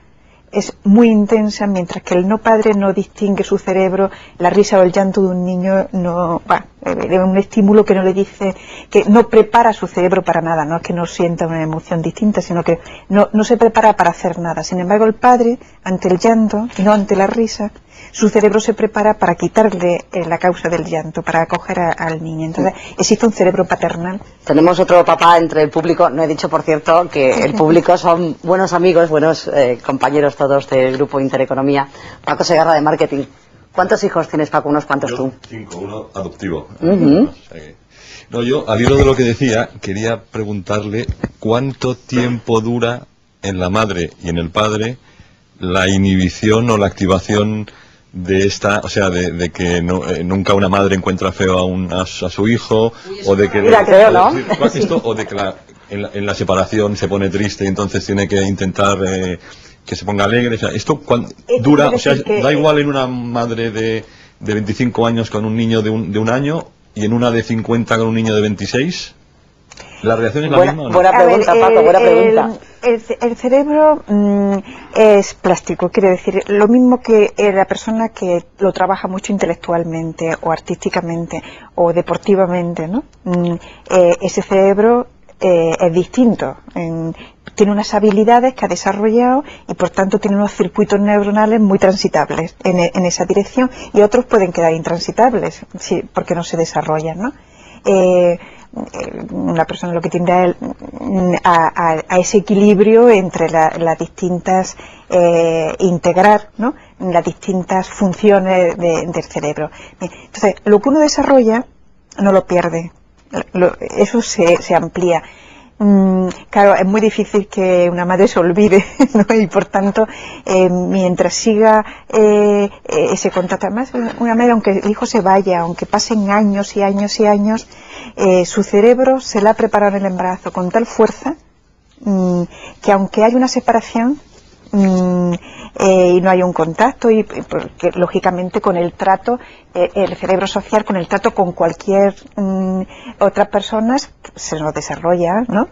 es muy intensa, mientras que el no padre no distingue su cerebro, la risa o el llanto de un niño no es un estímulo que no le dice, que no prepara su cerebro para nada, no es que no sienta una emoción distinta, sino que no se prepara para hacer nada. Sin embargo, el padre, ante el llanto y no ante la risa, su cerebro se prepara para quitarle la causa del llanto, para acoger al niño. Entonces, existe un cerebro paternal. Tenemos otro papá entre el público. No he dicho, por cierto, que el público son buenos amigos, buenos compañeros todos del Grupo Intereconomía. Paco Segarra, de Marketing. ¿Cuántos hijos tienes, Paco? ¿Unos cuantos tú? 5, uno adoptivo. No, yo, al hilo de lo que decía, quería preguntarle cuánto tiempo dura en la madre y en el padre la inhibición o la activación de esta, o sea, de que nunca una madre encuentra feo a su hijo, o de que o de que en la separación se pone triste y entonces tiene que intentar que se ponga alegre. O sea, esto dura, o sea, da igual en una madre de 25 años con un niño de un año y en una de 50 con un niño de 26. ¿La reacción es la misma o no? Buena pregunta, Paco, buena pregunta. El cerebro es plástico, quiere decir, lo mismo que la persona que lo trabaja mucho intelectualmente o artísticamente o deportivamente, ¿no? Ese cerebro es distinto, tiene unas habilidades que ha desarrollado y por tanto tiene unos circuitos neuronales muy transitables en esa dirección, y otros pueden quedar intransitables porque no se desarrollan, ¿no? Una persona lo que tiende a ese equilibrio entre las distintas integrar, ¿no?, las distintas funciones del cerebro. Entonces, lo que uno desarrolla no lo pierde, eso se amplía. Claro, es muy difícil que una madre se olvide, ¿no? Y por tanto, mientras siga ese contacto, además una madre, aunque el hijo se vaya, aunque pasen años y años y años, su cerebro se la ha preparado en el embarazo con tal fuerza que aunque hay una separación y no hay un contacto, y porque lógicamente con el trato, el cerebro social, con el trato con cualquier otras personas se nos desarrolla, ¿no?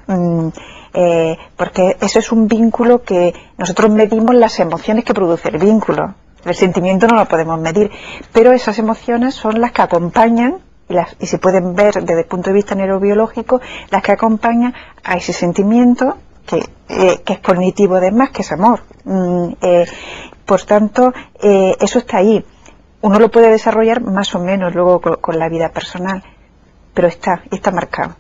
Porque eso es un vínculo que nosotros medimos las emociones que produce el vínculo. El sentimiento no lo podemos medir, pero esas emociones son las que acompañan y se pueden ver desde el punto de vista neurobiológico, las que acompañan a ese sentimiento que es cognitivo, además, que es amor. Por tanto, eso está ahí. Uno lo puede desarrollar más o menos luego con la vida personal, pero está marcado.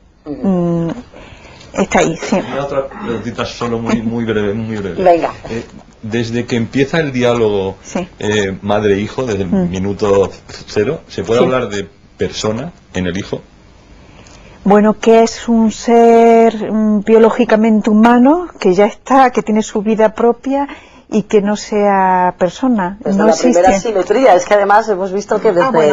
Está ahí, sí. Y otra preguntita solo muy breve. Venga. Desde que empieza el diálogo madre-hijo, desde el minuto 0, ¿se puede hablar de persona en el hijo? Bueno, que es un ser biológicamente humano, que ya está, que tiene su vida propia y que no sea persona. Desde no la existe. primera simetría, es que además hemos visto que desde,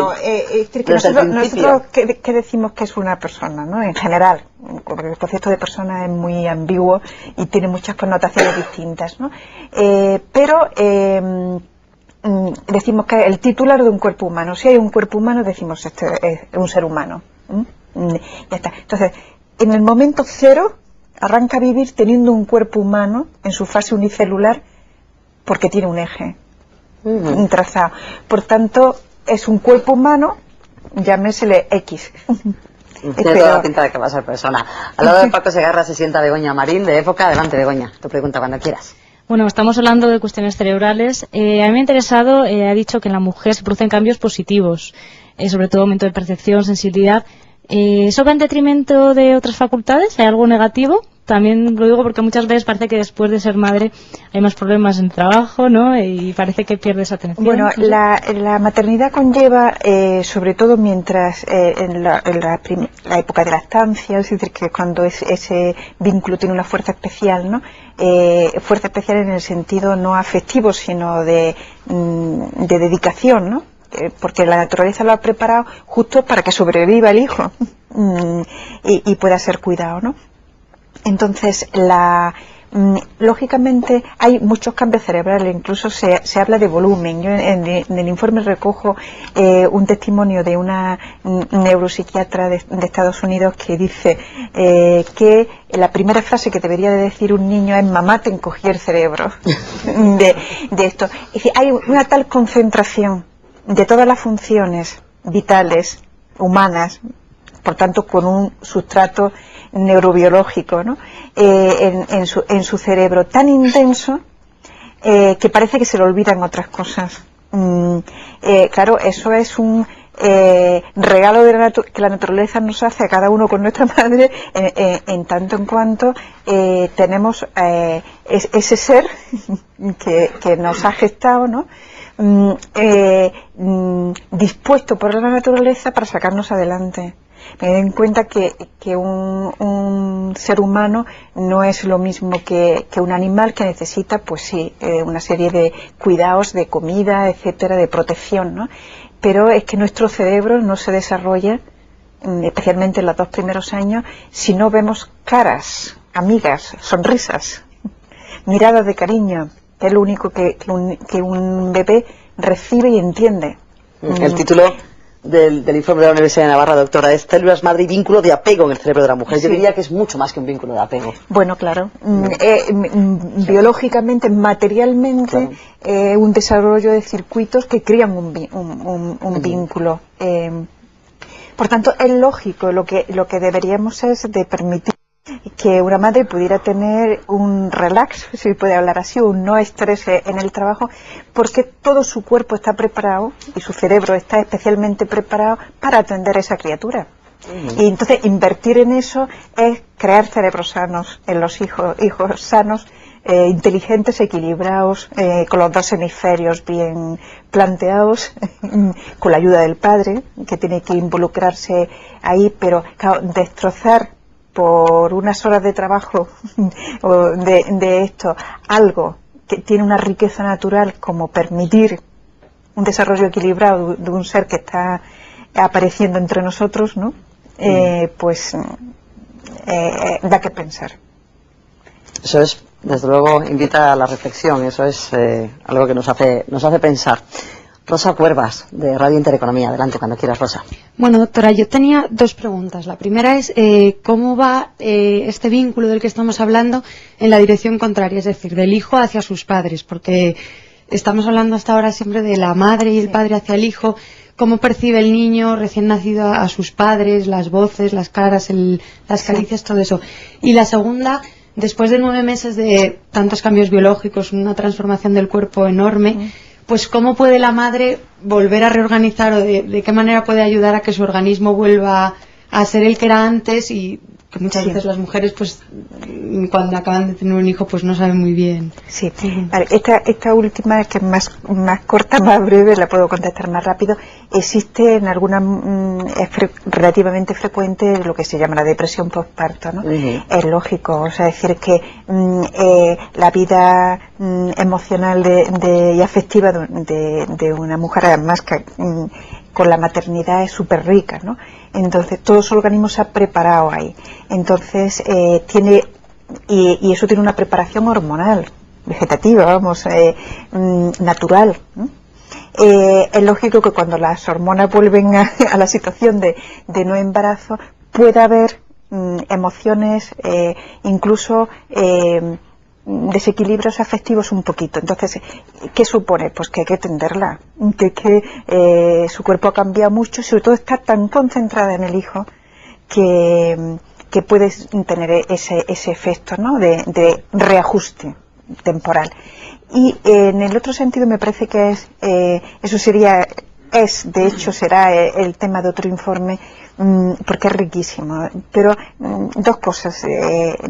nosotros que decimos que es una persona, ¿no? En general, porque el concepto de persona es muy ambiguo y tiene muchas connotaciones distintas, ¿no? Pero decimos que el titular de un cuerpo humano, si hay un cuerpo humano, decimos este es un ser humano. Ya está. Entonces, en el momento cero arranca a vivir teniendo un cuerpo humano en su fase unicelular, porque tiene un eje, un trazado. Por tanto, es un cuerpo humano, llamésele X. Tiene toda la pinta de que va a ser persona. Al lado de Paco Segarra se sienta Begoña Marín, de Época. Adelante, Begoña, tu pregunta cuando quieras. Bueno, estamos hablando de cuestiones cerebrales. A mí me ha interesado, ha dicho que en la mujer se producen cambios positivos, sobre todo aumento de percepción, sensibilidad. ¿Eso va en detrimento de otras facultades? ¿Hay algo negativo? También lo digo porque muchas veces parece que después de ser madre hay más problemas en el trabajo, ¿no? Y parece que pierdes atención. Bueno, no sé. la maternidad conlleva, sobre todo mientras en la época de lactancia, es decir, que cuando ese vínculo tiene una fuerza especial, ¿no? Fuerza especial en el sentido no afectivo, sino de dedicación, ¿no? Porque la naturaleza lo ha preparado justo para que sobreviva el hijo y pueda ser cuidado, ¿no? Entonces, lógicamente hay muchos cambios cerebrales, incluso se habla de volumen. Yo en el informe recojo un testimonio de una neuropsiquiatra de Estados Unidos que dice que la primera frase que debería de decir un niño es: mamá, te encogí el cerebro. de esto. Es decir, hay una tal concentración de todas las funciones vitales, humanas, por tanto con un sustrato neurobiológico, ¿no? En su cerebro tan intenso que parece que se le olvidan otras cosas. Claro, eso es un regalo de que la naturaleza nos hace a cada uno con nuestra madre, en tanto en cuanto tenemos ese ser que nos ha gestado, ¿no? Dispuesto por la naturaleza para sacarnos adelante. Me doy en cuenta que un ser humano no es lo mismo que un animal, que necesita, pues sí, una serie de cuidados, de comida, etcétera, de protección, ¿no? Pero es que nuestro cerebro no se desarrolla, especialmente en los 2 primeros años, si no vemos caras, amigas, sonrisas, miradas de cariño, que es lo único que un bebé recibe y entiende. El título del informe de la Universidad de Navarra, doctora, es Células madre y vínculo de apego en el cerebro de la mujer. Yo diría que es mucho más que un vínculo de apego. Bueno, claro. Biológicamente, materialmente, un desarrollo de circuitos que crean un vínculo. Por tanto, es lógico, lo que deberíamos es de permitir que una madre pudiera tener un relax, si puede hablar así, un no estrés en el trabajo, porque todo su cuerpo está preparado y su cerebro está especialmente preparado para atender a esa criatura. Y entonces invertir en eso es crear cerebros sanos en los hijos sanos, inteligentes, equilibrados, con los 2 hemisferios bien planteados, con la ayuda del padre, que tiene que involucrarse ahí, pero claro, destrozar por unas horas de trabajo o de esto algo que tiene una riqueza natural, como permitir un desarrollo equilibrado de un ser que está apareciendo entre nosotros, ¿no? Pues da que pensar. Eso es, desde luego, invita a la reflexión. Eso es algo que nos hace pensar. Rosa Cuervas, de Radio Intereconomía. Adelante, cuando quieras, Rosa. Bueno, doctora, yo tenía 2 preguntas. La primera es ¿cómo va este vínculo del que estamos hablando en la dirección contraria? Es decir, del hijo hacia sus padres, porque estamos hablando hasta ahora siempre de la madre y el padre hacia el hijo. ¿Cómo percibe el niño recién nacido a sus padres, las voces, las caras, las caricias, todo eso? Y la segunda, después de 9 meses de tantos cambios biológicos, una transformación del cuerpo enorme, pues ¿cómo puede la madre volver a reorganizar, o de qué manera puede ayudar a que su organismo vuelva a ser el que era antes? Y que muchas veces las mujeres, pues cuando acaban de tener un hijo, pues no saben muy bien. Sí, vale, esta última, que es más corta, más breve, la puedo contestar más rápido. Existe en algunas, es relativamente frecuente lo que se llama la depresión postparto, ¿no? Es lógico, o sea, decir que la vida emocional y afectiva de una mujer, además que con la maternidad, es súper rica, ¿no? Entonces todo su organismo se ha preparado ahí. Entonces tiene, y eso tiene una preparación hormonal, vegetativa, vamos, natural, ¿no? Es lógico que cuando las hormonas vuelven a la situación de no embarazo, puede haber emociones, incluso desequilibrios afectivos un poquito. Entonces, ¿qué supone? Pues que hay que atenderla, que su cuerpo ha cambiado mucho, sobre todo está tan concentrada en el hijo que puedes tener ese efecto, ¿no?, de reajuste temporal. Y en el otro sentido me parece que eso sería, de hecho será el tema de otro informe, porque es riquísimo. Pero dos cosas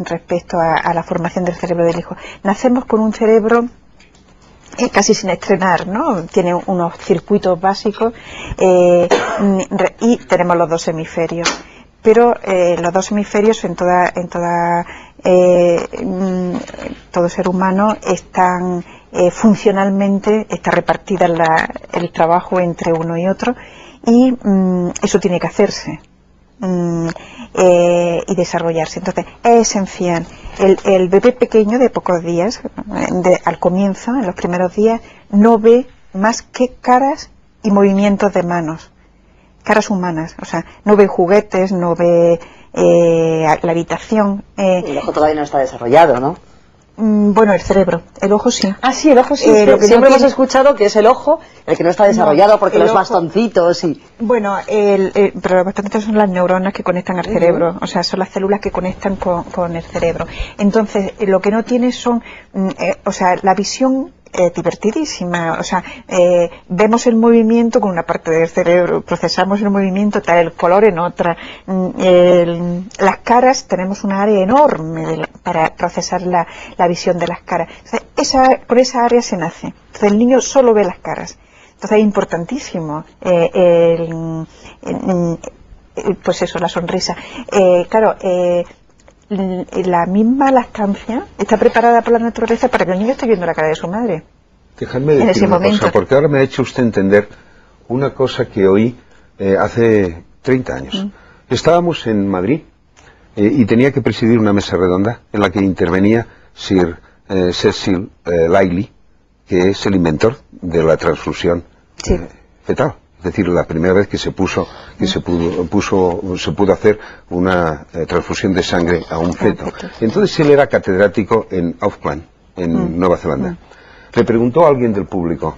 respecto a la formación del cerebro del hijo. Nacemos con un cerebro casi sin estrenar, ¿no? Tiene unos circuitos básicos y tenemos los dos hemisferios. Pero los dos hemisferios todo ser humano están funcionalmente, está repartida el trabajo entre uno y otro, y eso tiene que hacerse y desarrollarse. Entonces es esencial. El bebé pequeño de pocos días, al comienzo, en los primeros días, no ve más que caras y movimientos de manos, caras humanas, o sea, no ve juguetes, no ve la habitación. El ojo todavía no está desarrollado, ¿no? Bueno, el cerebro, el ojo sí. Ah, sí, el ojo sí. Lo que siempre no hemos escuchado que es el ojo el que no está desarrollado, porque los bastoncitos y... Bueno, pero los bastoncitos son las neuronas que conectan al cerebro, o sea, son las células que conectan con el cerebro. Entonces, lo que no tiene son, o sea, la visión divertidísima, o sea, vemos el movimiento con una parte del cerebro, procesamos el movimiento, tal, el color en otra, las caras, tenemos una área enorme para procesar la visión de las caras. Entonces, por esa área se nace. Entonces el niño solo ve las caras. Entonces es importantísimo pues eso, la sonrisa. Claro, la misma lactancia está preparada por la naturaleza para que el niño esté viendo la cara de su madre. Dejadme decir una cosa, porque ahora me ha hecho usted entender una cosa que oí hace 30 años. Estábamos en Madrid y tenía que presidir una mesa redonda en la que intervenía Sir Cecil Lively, que es el inventor de la transfusión fetal. Es decir, la primera vez que se pudo hacer una transfusión de sangre a un feto. Entonces él era catedrático en Auckland, en Nueva Zelanda. Le preguntó a alguien del público,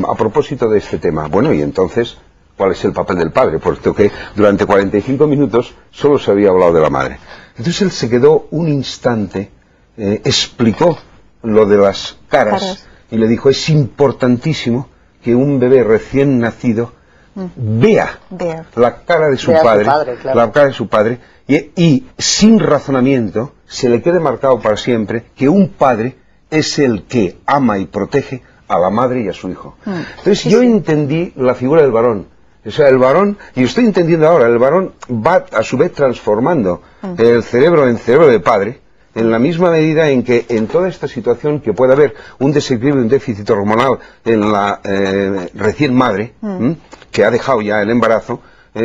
a propósito de este tema, bueno, y entonces, ¿cuál es el papel del padre? Porque durante 45 minutos solo se había hablado de la madre. Entonces él se quedó un instante, explicó lo de las caras y le dijo, es importantísimo que un bebé recién nacido vea la cara de su padre, claro, la cara de su padre, y sin razonamiento se le quede marcado para siempre que un padre es el que ama y protege a la madre y a su hijo. Entonces yo entendí la figura del varón. O sea, el varón, y estoy entendiendo ahora, el varón va a su vez transformando el cerebro en cerebro de padre, en la misma medida en que en toda esta situación que puede haber un desequilibrio, un déficit hormonal en la recién madre, que ha dejado ya el embarazo,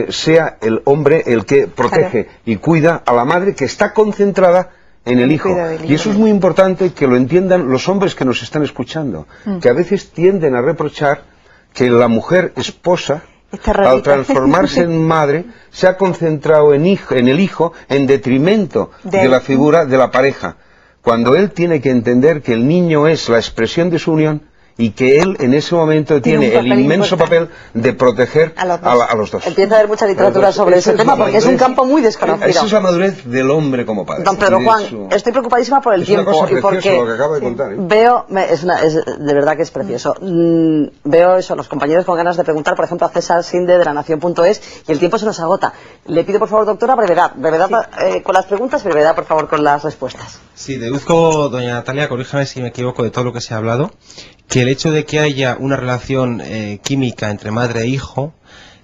sea el hombre el que protege y cuida a la madre, que está concentrada en el hijo. Y eso es muy importante que lo entiendan los hombres que nos están escuchando, que a veces tienden a reprochar que la mujer esposa, al transformarse en madre, se ha concentrado en el hijo en detrimento de la figura de la pareja, cuando él tiene que entender que el niño es la expresión de su unión y que él en ese momento tiene el inmenso papel de proteger a los dos. Empieza a haber mucha literatura sobre ese tema, porque es un campo muy desconocido. Esa es la madurez del hombre como padre. Don Pedro Juan, estoy preocupadísima por el tiempo. Es una cosa y porque lo que acaba de contar. Veo, de verdad que es precioso. Veo eso, los compañeros con ganas de preguntar, por ejemplo, a César Sinde de La Nación.es, y el tiempo se nos agota. Le pido, por favor, doctora, brevedad con las preguntas, brevedad, por favor, con las respuestas. Sí, deduzco, doña Natalia, corríjame si me equivoco de todo lo que se ha hablado, que el hecho de que haya una relación química entre madre e hijo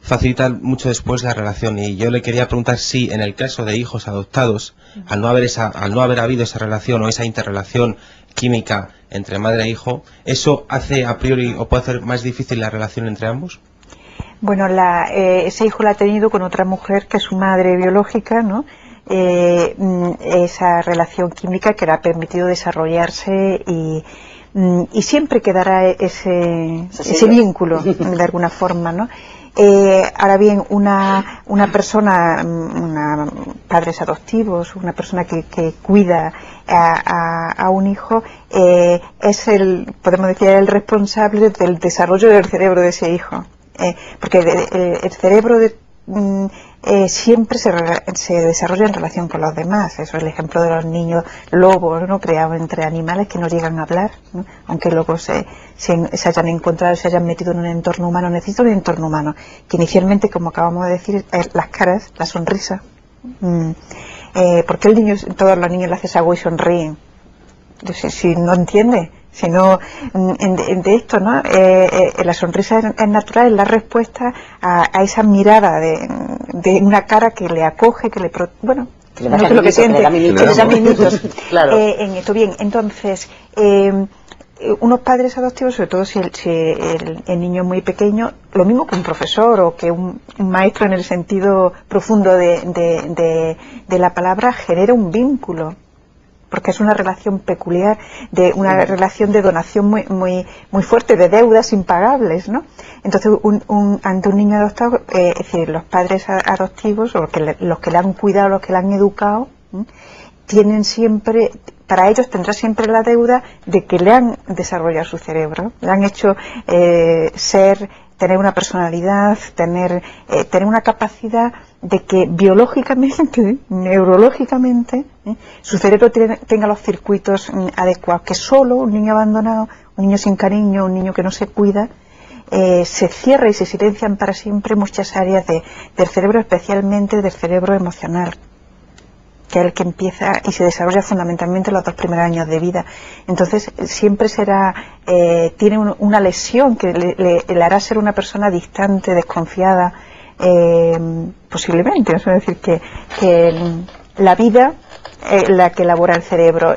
facilita mucho después la relación. Y yo le quería preguntar si en el caso de hijos adoptados, al no haber habido esa relación o esa interrelación química entre madre e hijo, ¿eso hace a priori o puede hacer más difícil la relación entre ambos? Bueno, ese hijo la ha tenido con otra mujer que es su madre biológica, ¿no? Esa relación química que le ha permitido desarrollarse y siempre quedará ese vínculo de alguna forma, ¿no? Ahora bien, una persona, padres adoptivos, una persona que cuida a un hijo, es podemos decir, el responsable del desarrollo del cerebro de ese hijo. Porque el cerebro siempre se desarrolla en relación con los demás. Eso es el ejemplo de los niños lobos, ¿no?, creados entre animales que no llegan a hablar, ¿no? Aunque luego se hayan encontrado, se hayan metido en un entorno humano. Necesitan un entorno humano que inicialmente, como acabamos de decir, es las caras, la sonrisa. ¿Por qué todos los niños le haces agua y sonríen? Si no entiende, si no de esto, ¿no? La sonrisa es natural, es la respuesta a esa mirada de una cara que le acoge, que le bueno, que no es lo que siente, que le da minutos. Claro. En esto, bien, entonces unos padres adoptivos, sobre todo si el niño es muy pequeño, lo mismo que un profesor o que un maestro en el sentido profundo de la palabra, genera un vínculo, porque es una relación peculiar, una relación de donación muy fuerte, de deudas impagables, ¿no? Entonces, ante un niño adoptado, es decir, los padres adoptivos, o los que le han cuidado, los que le han educado, tienen siempre, para ellos tendrá siempre la deuda de que le han desarrollado su cerebro, le han hecho tener una personalidad, tener una capacidad de que biológicamente, neurológicamente, su cerebro tenga los circuitos adecuados, que solo un niño abandonado, un niño sin cariño, un niño que no se cuida, se cierra y se silencian para siempre muchas áreas del cerebro, especialmente del cerebro emocional, que es el que empieza y se desarrolla fundamentalmente en los 2 primeros años de vida. Entonces siempre tiene una lesión que le hará ser una persona distante, desconfiada, posiblemente. Es decir, que la vida es la que elabora el cerebro.